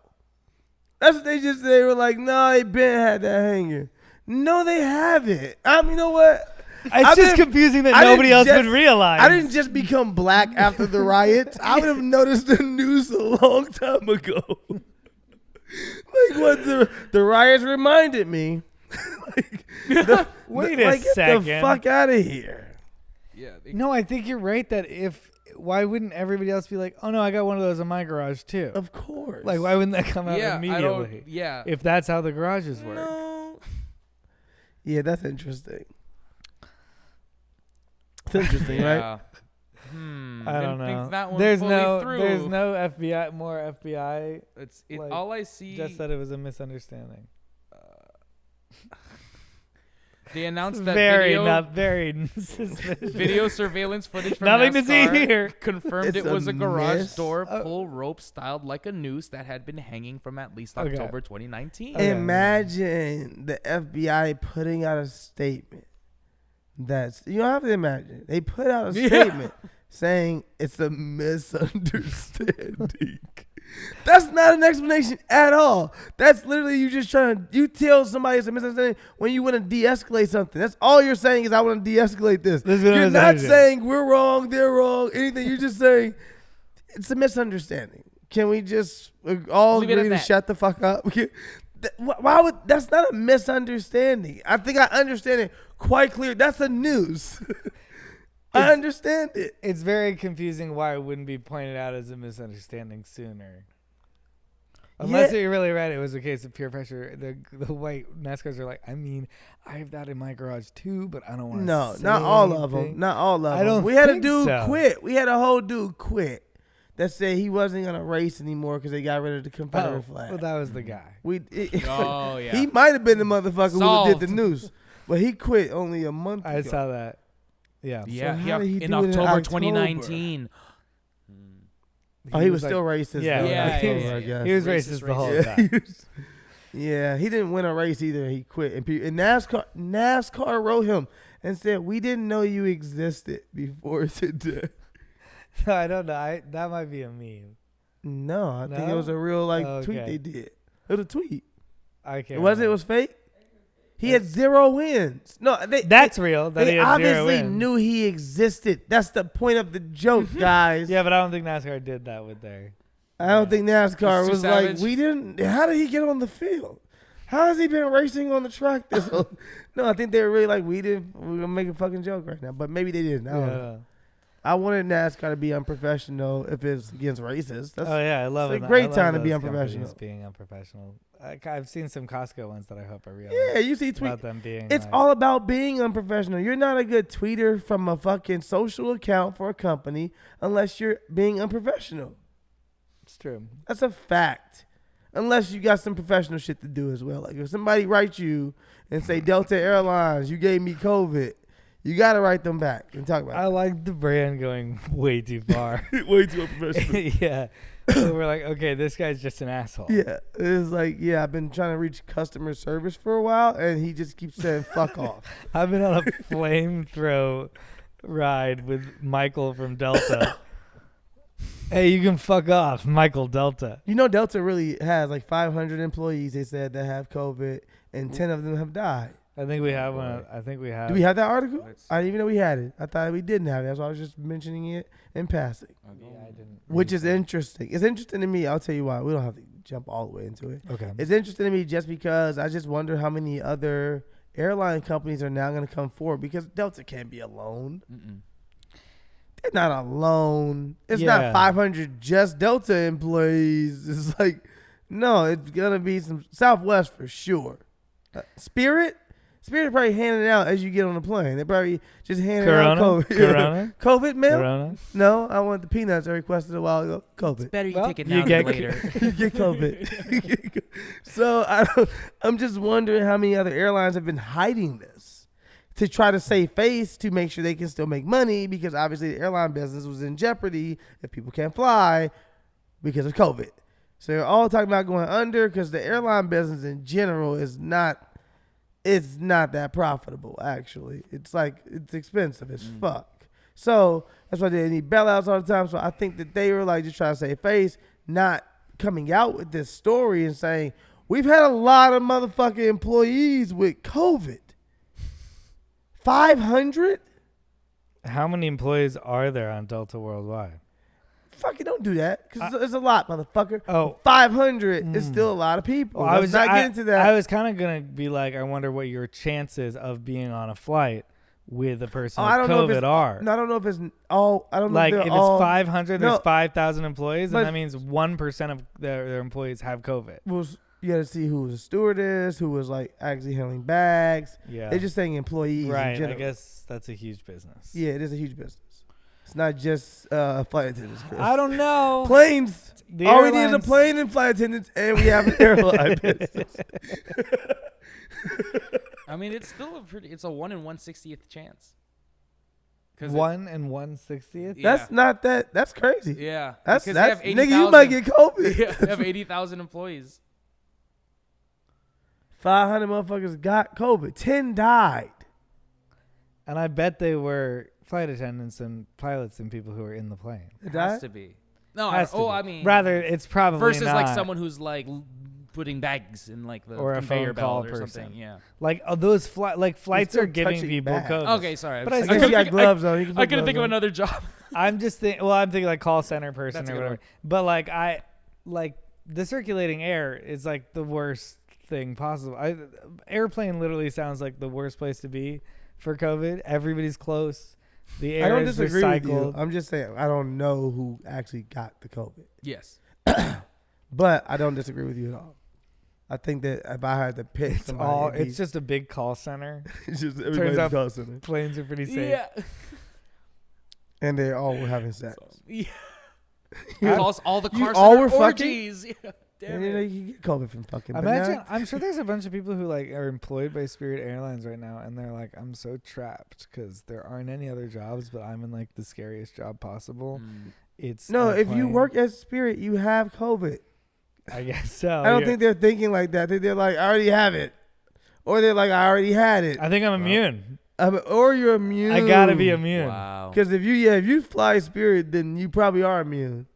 That's what they just said. They were like, no, they been had that hanging. No, they haven't. You know what? It's just confusing that nobody else would realize. I didn't just become black after the riots. I would have noticed the news a long time ago. Like what the riots reminded me. Wait a second. Get the fuck out of here. Yeah. No, I think you're right that why wouldn't everybody else be like, oh no, I got one of those in my garage too? Of course. Like, why wouldn't that come out Yeah, immediately? Yeah. If that's how the garages work. No. Yeah, that's interesting. It's interesting, right? Yeah. I don't Didn't know. think that one There's fully no through. FBI, more FBI. Like, all I see. Just said it was a misunderstanding. They announced that Very suspicious. video surveillance footage from Nothing to NASCAR see here. confirmed It's it a was a garage miss. door pull rope styled like a noose that had been hanging from at least Okay. October 2019. Okay. Imagine the FBI putting out a statement. You don't have to imagine. They put out a statement saying it's a misunderstanding. That's not an explanation at all. That's literally you just you tell somebody it's a misunderstanding when you want to de-escalate something. That's all you're saying is I want to de-escalate this. You're not saying we're wrong, they're wrong, anything. You're just saying it's a misunderstanding. Can we just all Leave it agree at to that. shut the fuck up? Why would that's not a misunderstanding? I think I understand it quite clear. That's a news. I understand it. It's very confusing why it wouldn't be pointed out as a misunderstanding sooner. Unless you're really right, it was a case of peer pressure. The white NASCARs are like, I mean, I have that in my garage too, but I don't want to. No, say not all of anything. them. Not all of them. I don't We had a think dude so. quit. We had a whole dude quit that said he wasn't gonna race anymore because they got rid of the Confederate flag. Well, that was the guy. Oh, yeah. He might have been the motherfucker who Solved. did the noose, but he quit only a month ago. I saw that. Yeah. Yeah, how did he in do it in October October? 2019. Oh, he was like- still racist. Yeah, though, yeah, October, yeah, I yeah. guess. He was Racist, racist the whole Yeah, time. yeah, he didn't win a race either. He quit, and NASCAR wrote him and said, "We didn't know you existed before today." No, I don't know. That might be a meme. No, I think it No? was a real tweet Okay. they did. It was a tweet. I can't. It wasn't. It was fake. He had 0 wins. No, That's real. That They he had 0 obviously wins. knew he existed. That's the point of the joke, guys. Yeah, but I don't think NASCAR did that with their. I don't think NASCAR It's too was like, savage. we didn't. How did he get on the field? How has he been racing on the track this whole? No, I think they were really like, we're gonna make a fucking joke right now, but maybe they didn't. I don't know. I wanted NASCAR to be unprofessional if it's against racists. That's, Oh yeah, I love it. it's a great I love time to be those unprofessional. companies Being unprofessional. I've seen some Costco ones that I hope I realize. Yeah, you see tweet. About them being. It's like, all about being unprofessional. You're not a good tweeter from a fucking social account for a company unless you're being unprofessional. It's true. That's a fact. Unless you got some professional shit to do as well. Like if somebody writes you and say Delta Airlines, you gave me COVID, you got to write them back and talk about I like the brand going way too far. it. Way too unprofessional. Yeah. So we're like, okay, this guy's just an asshole. Yeah. It's like, yeah, I've been trying to reach customer service for a while and he just keeps saying fuck off. I've been on a flamethrow ride with Michael from Delta. Hey, you can fuck off, Michael Delta. You know, Delta really has like 500 employees, they said, that have COVID and 10 of them have died. I think we have one. I think we have. Do we have that article? Let's- I didn't even know we had it. I thought we didn't have it. That's why I was just mentioning it in passing. Yeah, I didn't. Which read is that. interesting. It's interesting to me. I'll tell you why. We don't have to jump all the way into it. Okay. It's interesting to me just because I just wonder how many other airline companies are now going to come forward because Delta can't be alone. Mm-mm. They're not alone. It's Yeah. not 500 just Delta employees. It's like, no, it's going to be some Southwest for sure. Spirit probably handing it out as you get on the plane. They probably just handing out COVID. Corona. COVID mail? Corona. No, I want the peanuts I requested a while ago. COVID. Better you Well, take it you now get- than later. You get COVID. So I'm just wondering how many other airlines have been hiding this to try to save face to make sure they can still make money because obviously the airline business was in jeopardy if people can't fly because of COVID. So they're all talking about going under because the airline business in general is not. It's not that profitable, actually. It's like, it's expensive as fuck. So that's why they need bailouts all the time. So I think that they were like just trying to save face, not coming out with this story and saying, we've had a lot of motherfucking employees with COVID. 500? How many employees are there on Delta Worldwide? Fucking don't do that, because it's a lot, motherfucker. Oh. 500 is still a lot of people. Well, Let's not get into that. I was kind of going to be like, I wonder what your chances of being on a flight with a person with COVID are. No, I don't know if it's all. I don't know like if if it's all, 500, there's 5,000 employees, but and that means 1% of their employees have COVID. You got to see who was a stewardess, who was like actually handling bags. Yeah. They're just saying employees. Right. In general. I guess that's a huge business. Yeah, it is a huge business. It's not just flight attendants, Chris. I don't know. Planes. The All we need is a airlines- plane and flight attendants, and we have an airline business. I mean, it's still it's a 1 in 1/60th chance. 1 in 1/60th? Yeah. That's not that. That's crazy. Yeah. That's because they have nigga. You might get COVID. Yeah, they have 80,000 employees. 500 motherfuckers got COVID. 10 died. And I bet they were flight attendants and pilots and people who were in the plane. They It died? has to be. No, Has to be. I mean, rather it's probably versus not. like someone who's like putting bags in like the Or a conveyor phone call belt or person. something. Yeah. Like those flights still are giving touching people bags. COVID. Okay, sorry. But I I was- I still guess you got couldn't think- gloves on. You can I put couldn't think of gloves on. another job. I'm just thinking. Well, I'm thinking like call center person That's a or good whatever. one. But like like the circulating air is like the worst thing possible. Airplane literally sounds like the worst place to be for COVID. Everybody's close. The air I don't is disagree with you. recycled. I'm just saying I don't know who actually got the COVID, Yes. but I don't disagree with you at all. I think that if I had to pick somebody, It's just a big call center. it's just Turns everybody's out call center, planes are pretty safe. Yeah. and they're all having sex. Yeah. You- all the you car all center were fucking? orgies. Yeah. Damn And you know it. you get COVID from fucking. but Imagine, now- I'm sure there's a bunch of people who like are employed by Spirit Airlines right now, and they're like, I'm so trapped because there aren't any other jobs, but I'm in like the scariest job possible. It's No, a if you plane. work at Spirit, you have COVID. I guess so. I don't think they're thinking like that. They're like, I already have it, or they're like, I already had it, I think I'm immune. or you're immune. I gotta be immune. Wow. Because if you fly Spirit, then you probably are immune.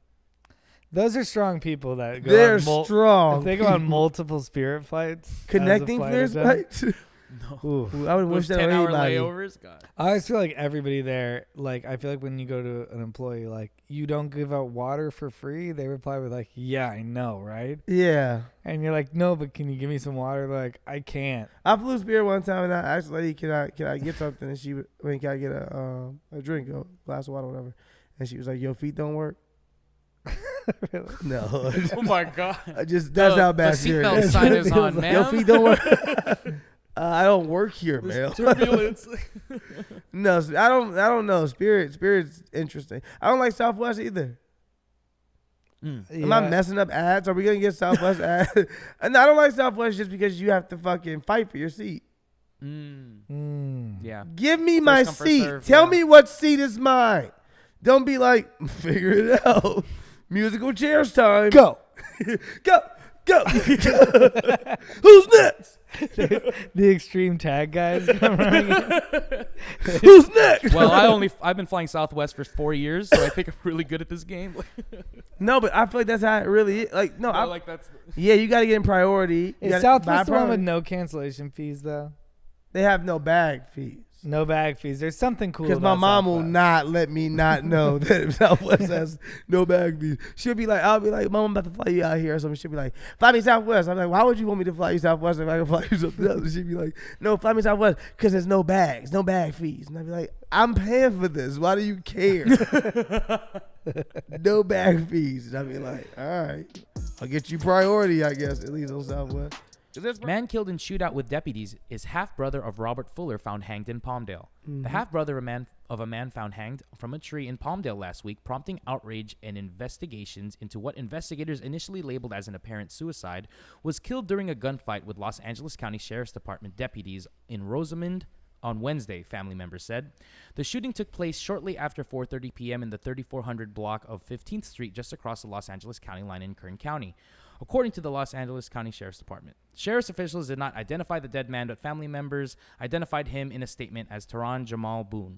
Those are strong people that go They're on strong. If they go on people. multiple Spirit flights, as a Connecting flight flights, attendant, right? No. oof. I would wish Those that on 10-hour anybody. layovers. God. I always feel like everybody there, like I feel like when you go to an employee, like you don't give out water for free. They reply with like, "Yeah, I know, right?" Yeah. And you're like, "No, but can you give me some water?" They're like, "I can't." I flew Spirit one time and I asked the lady, can I get something? And can I get a drink, a glass of water, whatever? And she was like, your feet don't work? Really? No. Oh my God. That's how bad the Spirit seatbelt is. sign is on, man. Your feet don't work. I don't work here, man. Turbulence. No, I don't know. Spirit's interesting. I don't like Southwest either. Am I messing up ads? Are we gonna get Southwest ads? And I don't like Southwest just because you have to fucking fight for your seat. Yeah. Give me my come, first seat. serve, Tell yeah. me what seat is mine. Don't be like, figure it out. Musical chairs time. Go. Go. Who's next? The extreme tag guys come running in. Who's next? Well, I've been flying Southwest for 4 years, so I think I'm really good at this game. No, but I feel like that's how it really is. Like, no, That's yeah, you got to get in priority. You Is gotta buy Southwest the one with priority. no cancellation fees though? They have no bag fees. No bag fees. There's something cool Because about my mom will Southwest. not let me not know that Southwest has no bag fees. She'll be like, I'll be like, Mom, I'm about to fly you out here or something. She'll be like, fly me Southwest. I'm like, why would you want me to fly you Southwest if I can fly you something else? And she'd be like, no, fly me Southwest because there's no bags, no bag fees. And I'd be like, I'm paying for this. Why do you care? No bag fees. And I'd be like, all right, I'll get you priority, I guess, at least on Southwest. Man killed in shootout with deputies is half-brother of Robert Fuller found hanged in Palmdale. The half-brother of a man found hanged from a tree in Palmdale last week, prompting outrage and investigations into what investigators initially labeled as an apparent suicide, was killed during a gunfight with Los Angeles County Sheriff's Department deputies in Rosamond on Wednesday, family members said. The shooting took place shortly after 4:30 p.m. in the 3400 block of 15th Street just across the Los Angeles County line in Kern County, according to the Los Angeles County Sheriff's Department. Sheriff's officials did not identify the dead man, but family members identified him in a statement as Taran Jamal Boone.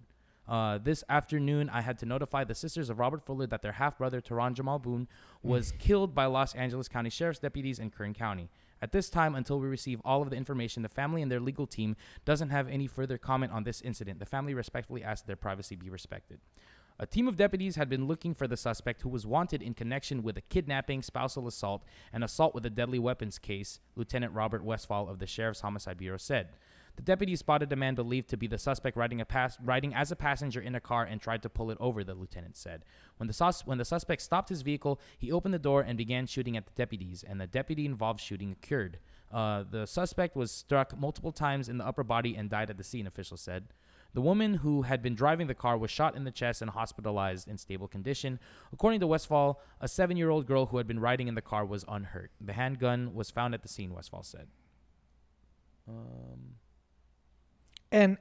This afternoon, I had to notify the sisters of Robert Fuller that their half-brother, Taran Jamal Boone, was killed by Los Angeles County Sheriff's deputies in Kern County. At this time, until we receive all of the information, the family and their legal team doesn't have any further comment on this incident. The family respectfully asks their privacy be respected. A team of deputies had been looking for the suspect who was wanted in connection with a kidnapping, spousal assault, and assault with a deadly weapons case, Lieutenant Robert Westphal of the Sheriff's Homicide Bureau said. The deputies spotted a man believed to be the suspect riding as a passenger in a car and tried to pull it over, the lieutenant said. When the suspect stopped his vehicle, he opened the door and began shooting at the deputies, and the deputy involved shooting occurred. The suspect was struck multiple times in the upper body and died at the scene, officials said. The woman who had been driving the car was shot in the chest and hospitalized in stable condition. According to Westphal, a 7-year-old girl who had been riding in the car was unhurt. The handgun was found at the scene, Westphal said. And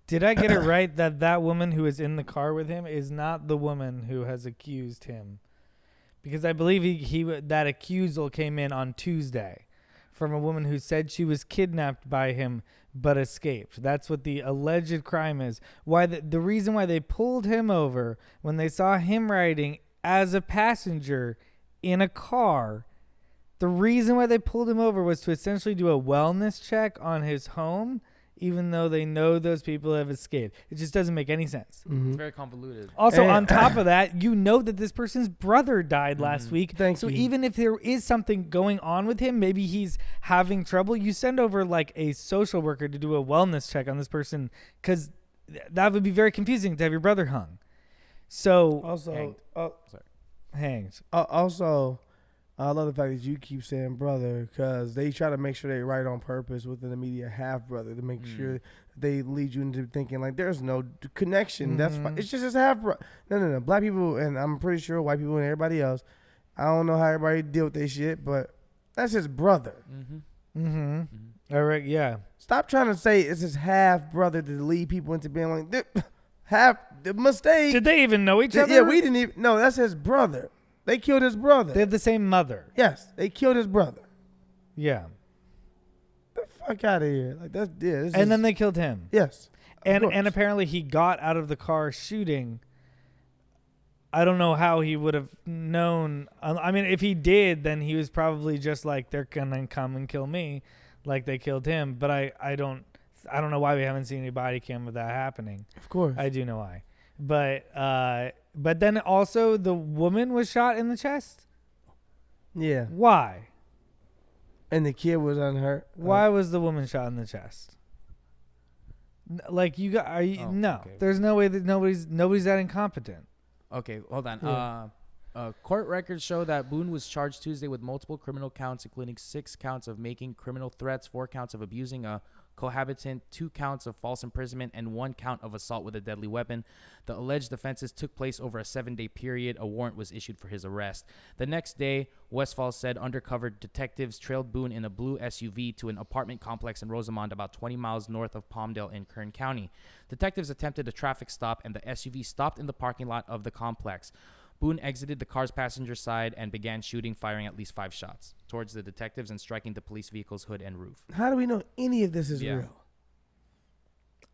did I get it right that woman who is in the car with him is not the woman who has accused him? Because I believe that accusal came in on Tuesday from a woman who said she was kidnapped by him but escaped. That's what the alleged crime is. Why the reason why they pulled him over when they saw him riding as a passenger in a car. The reason why they pulled him over was to essentially do a wellness check on his home, even though they know those people have escaped. It just doesn't make any sense. Mm-hmm. It's very convoluted. Also, on top of that, you know that this person's brother died last week. Thank you. Even if there is something going on with him, maybe he's having trouble, you send over like a social worker to do a wellness check on this person, because that would be very confusing to have your brother hung. So Also, hanged. Also, I love the fact that you keep saying brother, because they try to make sure they write on purpose within the media half brother to make sure they lead you into thinking like there's no connection. That's why it's just his half brother. No. Black people, and I'm pretty sure white people and everybody else, I don't know how everybody deal with their shit, but that's his brother. All right, yeah. Stop trying to say it's his half brother to lead people into being like half the mistake. Did they even know each other? Yeah, we didn't even. No, that's his brother. They killed his brother. They have the same mother. Yes, they killed his brother. Yeah. The fuck out of here! Like that's And then they killed him. Yes, and apparently he got out of the car shooting. I don't know how he would have known. I mean, if he did, then he was probably just like, they're gonna come and kill me, like they killed him. But I don't know why we haven't seen any body cam of that happening. Of course, I do know why. But then also the woman was shot in the chest. Yeah. Why? And the kid was unhurt. Why was the woman shot in the chest? Like you got? Are you? No. Okay. There's no way that nobody's that incompetent. Okay, hold on. Yeah. Court records show that Boone was charged Tuesday with multiple criminal counts, including 6 counts of making criminal threats, 4 counts of abusing a cohabitant, 2 counts of false imprisonment, and 1 count of assault with a deadly weapon. The alleged offenses took place over a 7-day period. A warrant was issued for his arrest. The next day, Westphal said undercover detectives trailed Boone in a blue SUV to an apartment complex in Rosamond, about 20 miles north of Palmdale in Kern County. Detectives attempted a traffic stop, and the SUV stopped in the parking lot of the complex. Boone exited the car's passenger side and began shooting, firing at least 5 shots towards the detectives and striking the police vehicle's hood and roof. How do we know any of this is real?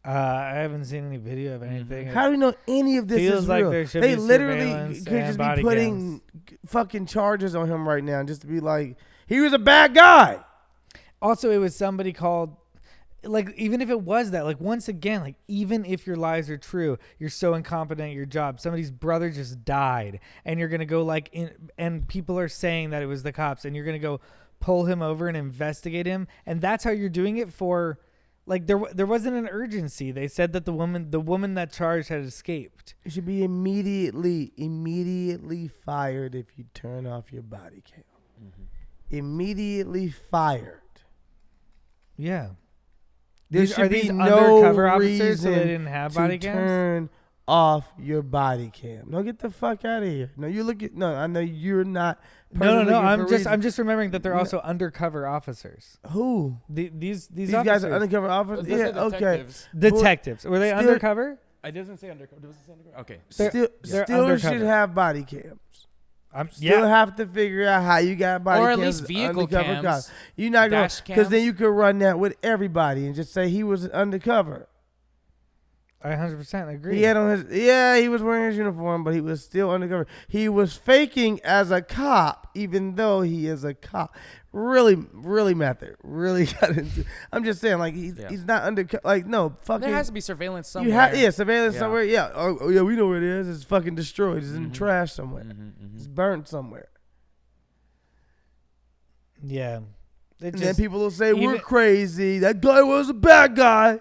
I haven't seen any video of anything. How do we know any of this Feels is like real? there should They be literally surveillance could and just body be putting fucking charges on him right now, just to be like, he was a bad guy. Also, it was somebody called. Like, even if it was that, like, once again, like, even if your lies are true, you're so incompetent at your job. Somebody's brother just died, and you're going to go, like, and people are saying that it was the cops, and you're going to go pull him over and investigate him, and that's how you're doing it for, like, there wasn't an urgency. They said that the woman that charged had escaped. You should be immediately fired if you turn off your body cam. Immediately fired. Yeah. There Are should these be undercover no officers so they reason didn't have to body cams? turn off your body cam. No, get the fuck out of here. No, you look at. No, I know you're not. No. I'm just remembering that they're also undercover officers. Who? These guys are undercover officers. Those are Yeah, okay. detectives. Detectives. Were they Still- undercover? It doesn't say undercover. Does it say undercover? Okay. They're Still undercover. should have body cams. Yeah. Still have to figure out how you got body Or cams. at least vehicle undercover cams, cops. You're not going dash because then cams. you could run that with everybody and just say he was undercover. I 100% agree. He had on he was wearing his uniform, but he was still undercover. He was faking as a cop, even though he is a cop. Really method. Really got into. I'm just saying, like he's not undercover. Like no fucking. There has to be surveillance somewhere. Surveillance somewhere. Yeah. Oh yeah, we know where it is. It's fucking destroyed. It's in the trash somewhere. It's burnt somewhere. Yeah. And then people will say we're crazy. That guy was a bad guy.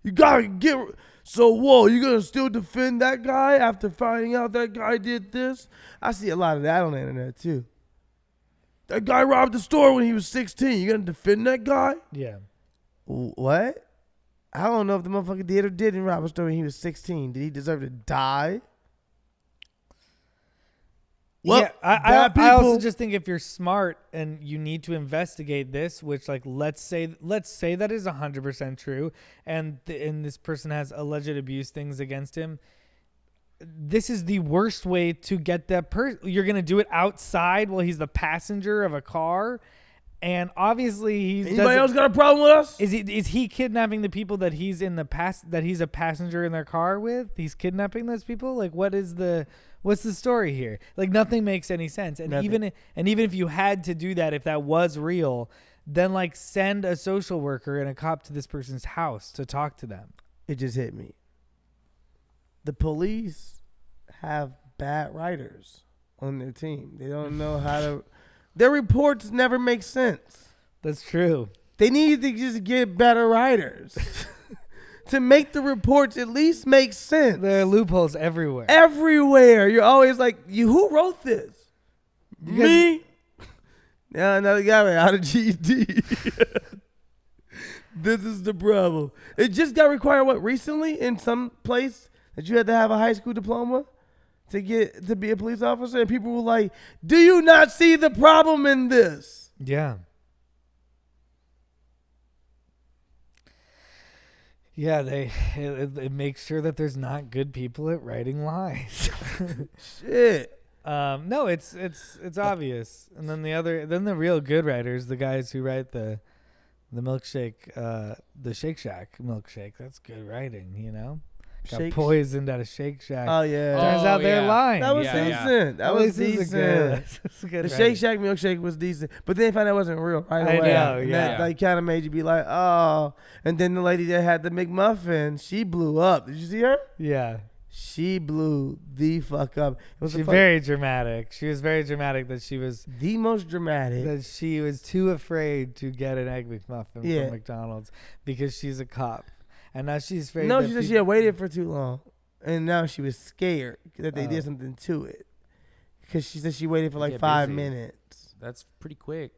You gotta get. So whoa, you gonna still defend that guy after finding out that guy did this? I see a lot of that on the internet too. That guy robbed the store when he was 16. You gonna defend that guy? Yeah. What? I don't know if the motherfucker did or didn't rob a store when he was 16. Did he deserve to die? Well, yeah, I also just think if you're smart and you need to investigate this, which like let's say that is 100% true, and this person has alleged abuse things against him. This is the worst way to get that person. You're gonna do it outside while he's the passenger of a car, and obviously Anybody else got a problem with us? Is he kidnapping the people that he's in that he's a passenger in their car with? He's kidnapping those people. Like, what's the story here? Like, nothing makes any sense. And even if you had to do that, if that was real, then like send a social worker and a cop to this person's house to talk to them. It just hit me. The police have bad writers on their team. They don't know how to. Their reports never make sense. That's true. They need to just get better writers to make the reports at least make sense. There are loopholes everywhere. Everywhere. You're always like, who wrote this? Me? Now another guy out of GED. This is the problem. It just got required, recently in some place that you had to have a high school diploma to be a police officer, and people were like, do you not see the problem in this? Yeah. Yeah, it makes sure that there's not good people at writing lies. Shit. No, it's obvious. And then the real good writers, the guys who write the milkshake, the Shake Shack milkshake, that's good writing, you know? Got poisoned at a Shake Shack. Oh yeah. Turns out they're lying. That was decent. That was decent. Good the Shake Shack milkshake was decent, but then they found out it wasn't real right away. I know. And Yeah. that like kind of made you be like, oh. And then the lady that had the McMuffin, she blew up. Did you see her? Yeah. She blew the fuck up. Very dramatic. She was very dramatic that she was the most dramatic. That she was too afraid to get an Egg McMuffin from McDonald's because she's a cop. And now she's afraid. No, she said she had waited for too long. And now she was scared that they did something to it. Because she said she waited for like 5 minutes. That's pretty quick.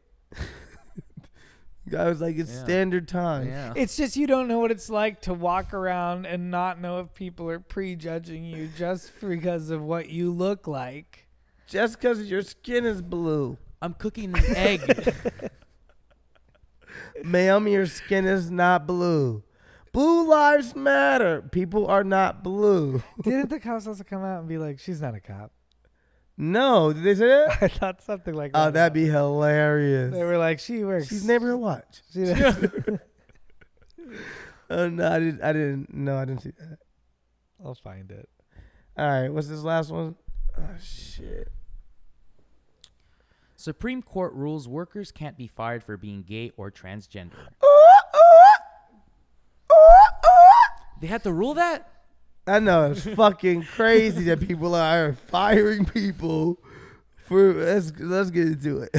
I was like, it's standard time. Yeah. It's just you don't know what it's like to walk around and not know if people are prejudging you just because of what you look like. Just because your skin is blue. I'm cooking an egg. Ma'am, your skin is not blue. Blue lives matter. People are not blue. Didn't the cops also come out and be like, she's not a cop? No. Did they say that? I thought something like that. Oh, that'd be hilarious. They were like, she works. She's neighborhood watch. Oh, no, I didn't see that. I'll find it. All right. What's this last one? Oh, shit. Supreme Court rules workers can't be fired for being gay or transgender. They had to rule that? I know. It's fucking crazy that people are firing people for. Let's get into it.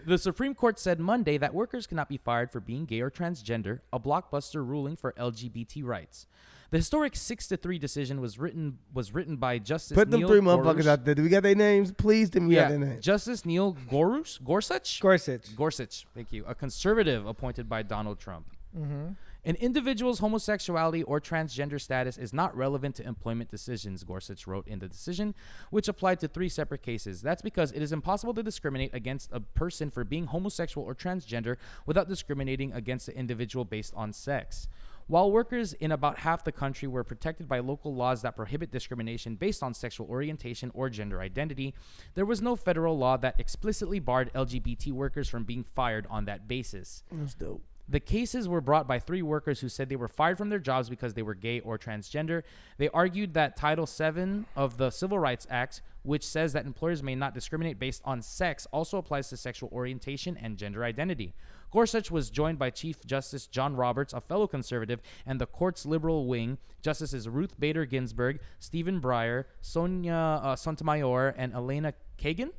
The Supreme Court said Monday that workers cannot be fired for being gay or transgender, a blockbuster ruling for LGBT rights. The historic 6-3 decision was written by Justice Put them Neil three Gorsuch. motherfuckers out there. Do we got their names? Please tell me we got their names. Justice Neil Gorsuch. Thank you. A conservative appointed by Donald Trump. Mm-hmm. An individual's homosexuality or transgender status is not relevant to employment decisions, Gorsuch wrote in the decision, which applied to 3 separate cases. That's because it is impossible to discriminate against a person for being homosexual or transgender without discriminating against the individual based on sex. While workers in about half the country were protected by local laws that prohibit discrimination based on sexual orientation or gender identity, there was no federal law that explicitly barred LGBT workers from being fired on that basis. That's dope. The cases were brought by 3 workers who said they were fired from their jobs because they were gay or transgender. They argued that Title VII of the Civil Rights Act, which says that employers may not discriminate based on sex, also applies to sexual orientation and gender identity. Gorsuch was joined by Chief Justice John Roberts, a fellow conservative, and the court's liberal wing, Justices Ruth Bader Ginsburg, Stephen Breyer, Sonia Sotomayor, and Elena Kagan.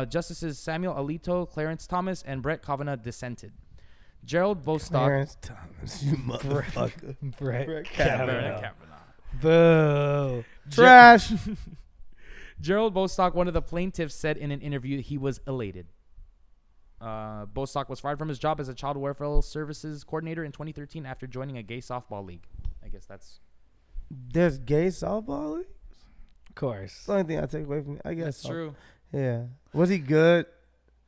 Justices Samuel Alito, Clarence Thomas, and Brett Kavanaugh dissented. Gerald Bostock. Clarence Thomas, you motherfucker. Brett Kavanaugh. Boo. Trash. Gerald Bostock, one of the plaintiffs, said in an interview he was elated. Bostock was fired from his job as a child welfare services coordinator in 2013 after joining a gay softball league. I guess that's... There's gay softball leagues? Of course. That's the only thing I take away from it. I guess That's so. true. Yeah. Was he good?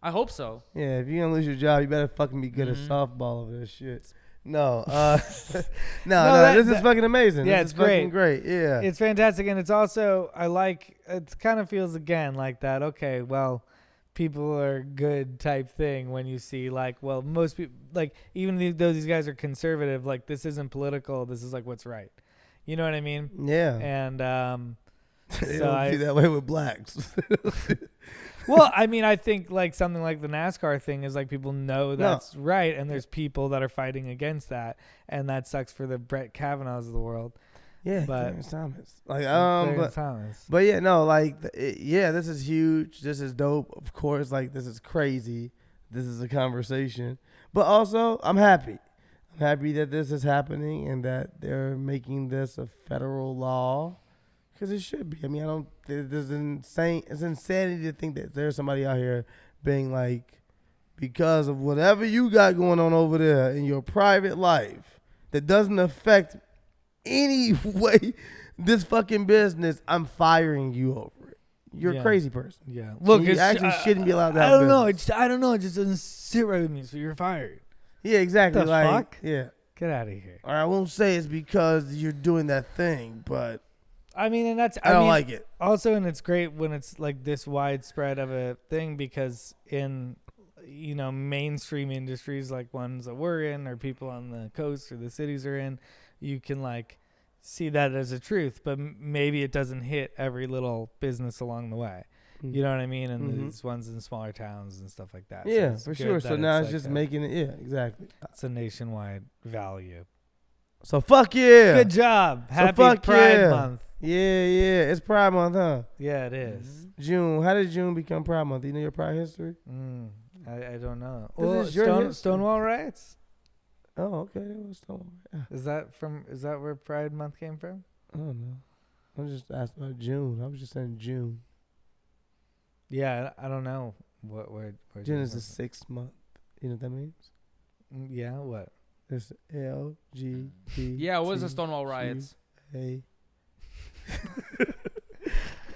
I hope so. Yeah, if you're going to lose your job, you better fucking be good at softball over this shit. No. This is fucking amazing. Yeah, this it's is fucking great. Yeah. It's fantastic. And it's also, it kind of feels again like that. Okay, well, people are good type thing when you see most people, even though these guys are conservative, this isn't political. This is what's right. You know what I mean? Yeah. And They don't feel that way with blacks. well, I think something like the NASCAR thing is people know that's right, and there's people that are fighting against that, and that sucks for the Brett Kavanaughs of the world. Yeah, but Clarence Thomas. Thomas. But yeah, no, this is huge. This is dope. Of course, this is crazy. This is a conversation. But also, I'm happy. I'm happy that this is happening and that they're making this a federal law. Because it should be. It's insanity to think that there's somebody out here being because of whatever you got going on over there in your private life that doesn't affect any way this fucking business, I'm firing you over it. You're a crazy person. Yeah. Look, you actually shouldn't be allowed to have business. I don't know. It just doesn't sit right with me, so you're fired. Yeah, exactly. The fuck? Yeah. Get out of here. Or I won't say it's because you're doing that thing, but... I don't like it. Also, and it's great when it's this widespread of a thing because in, mainstream industries like ones that we're in or people on the coast or the cities are in, you can see that as a truth, but maybe it doesn't hit every little business along the way. You know what I mean? And these ones in smaller towns and stuff like that. Yeah, so for sure. So now it's just making it. Yeah, exactly. It's a nationwide value. So fuck yeah. Good job. Happy Pride Month. Yeah. It's Pride Month, huh? Yeah, it is. June. How did June become Pride Month? Do you know your Pride history? I don't know. Stonewall riots? Oh, okay. It was Stonewall. Yeah. Is that where Pride Month came from? I don't know. I was just asking about June. I was just saying June. Yeah, I don't know where June is the 6th month. You know what that means? Yeah, what? It's LGBT. Yeah, it was the Stonewall riots. Hey.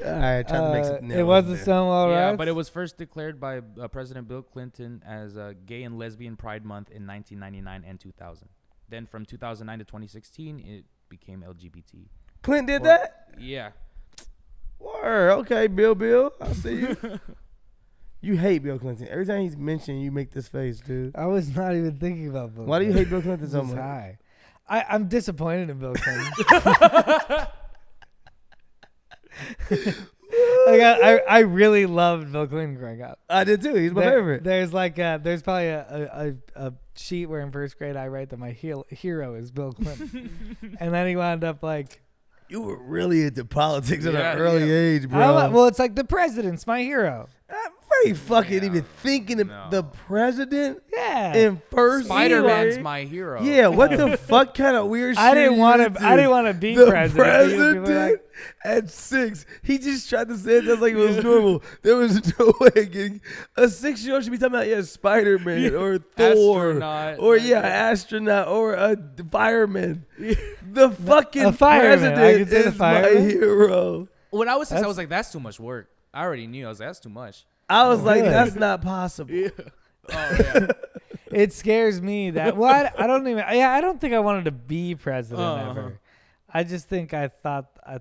All right, trying to make something. It was the Stonewall riots? Yeah, but it was first declared by President Bill Clinton as Gay and Lesbian Pride Month in 1999 and 2000. Then from 2009 to 2016, it became LGBT. Clinton did that? Yeah. Word. Okay, Bill. I see you. You hate Bill Clinton. Every time he's mentioned, you make this face, dude. I was not even thinking about Bill Clinton. Why do you hate Bill Clinton so much? I'm disappointed in Bill Clinton. I really loved Bill Clinton growing up. I did too. He's my favorite. There's probably a sheet where in first grade I write that my hero is Bill Clinton, and then he wound up you were really into politics at an early age, bro. Well, it's the president's my hero. Very fucking even thinking of the president. Yeah. In first Spider-Man's my hero. Yeah. What the fuck kind of weird shit? I didn't want to be the president. At 6, he just tried to say it just like it was normal. There was no way getting a 6-year-old should be talking about Spider-Man or Thor astronaut, or astronaut or a fireman. The fucking president is my hero. When I was 6, I was like, that's too much work. I already knew. I was like, that's too much. I was like, that's not possible. Yeah. Oh, yeah. It scares me that. Well, I don't even. Yeah, I don't think I wanted to be president ever. I just think I thought. I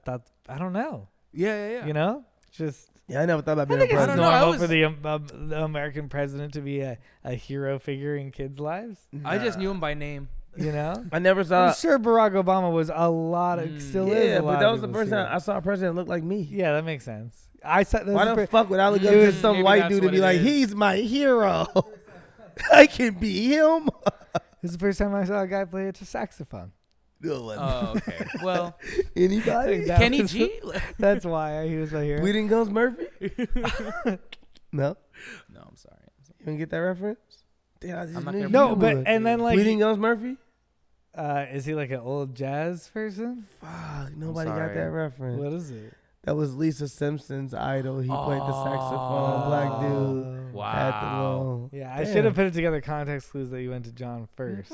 don't know. Yeah. You know, just. Yeah, I never thought about I being think a it's don't know, president. normal for the American president to be a hero figure in kids' lives. I just knew him by name. You know, I never I'm saw. sure Barack Obama was a lot of still is. Yeah, a lot but that of was the people's first time hero. I saw a president look like me. Yeah, that makes sense. I saw. Why the fuck would I look up It to was- some maybe white that's dude and what be it like, is. he's my hero? I can be him. This is the first time I saw a guy play a saxophone. No, Oh, okay. Well, anybody? That Kenny was- G? That's why he was my hero. Bleeding Gums Murphy? No, No, I'm sorry. you didn't get that reference? Damn, I just I'm not knew gonna- you No, would. but and then like, Bleeding Gums Murphy? is he like an old jazz person? Fuck, nobody got sorry. that reference. What is it? That was Lisa Simpson's idol. He played the saxophone. Black dude. Wow. Had the little. Yeah, I Damn. should have put it together context clues that you went to John first.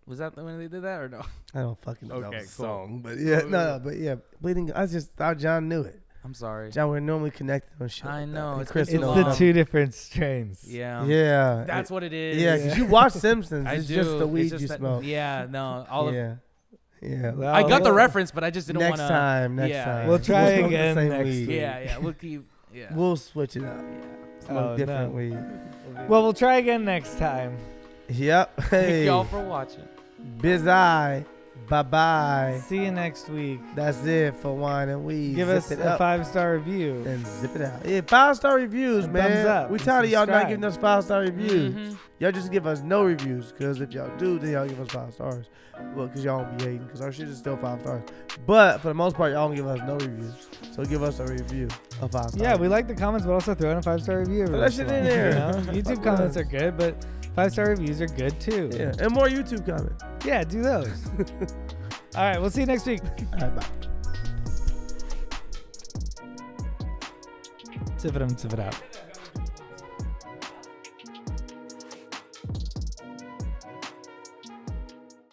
Was that when they did that or no? I don't fucking know that Okay, was a cool. song, but yeah, no, but yeah, Bleeding. I just thought John knew it. I'm sorry. John, we're normally connected on shit. I like that. know, And it's Chris been It's so knows the long. that. two different strains. Yeah. Yeah, That's what it is. Yeah, because you watch Simpsons. I It's do. just the It's weed just you that- smoke. Yeah, no. All of yeah, yeah. Well, I got the well, reference, but I just didn't want Next to. time, next yeah. time. We'll try smoke the again same next weed. week. Yeah, we'll keep. Yeah. We'll switch it up. Smoke Oh, different no. weed. Well, we'll try again next time. Yep. Thank Hey, y'all for watching. biz eye. Bye bye. See you next week. That's it for wine and weed. Give Zip us it a up 5-star review. and zip it out. Yeah, 5-star reviews, And man. thumbs up We and tired of y'all not subscribe. giving us 5-star reviews. Mhm. Y'all just give us no reviews, because if y'all do, then y'all give us 5 stars. Well, because y'all don't be hating, because our shit is still 5 stars. But for the most part, y'all don't give us no reviews. So give us a review of 5 stars. Yeah, we like the comments, but also throw in a 5-star review. every Throw that once shit in a in while, there. You know? Fuck YouTube with comments us. are good, but 5-star reviews are good too. Yeah, and more YouTube comments. Yeah, do those. All right, we'll see you next week. All right, bye. Sip it out.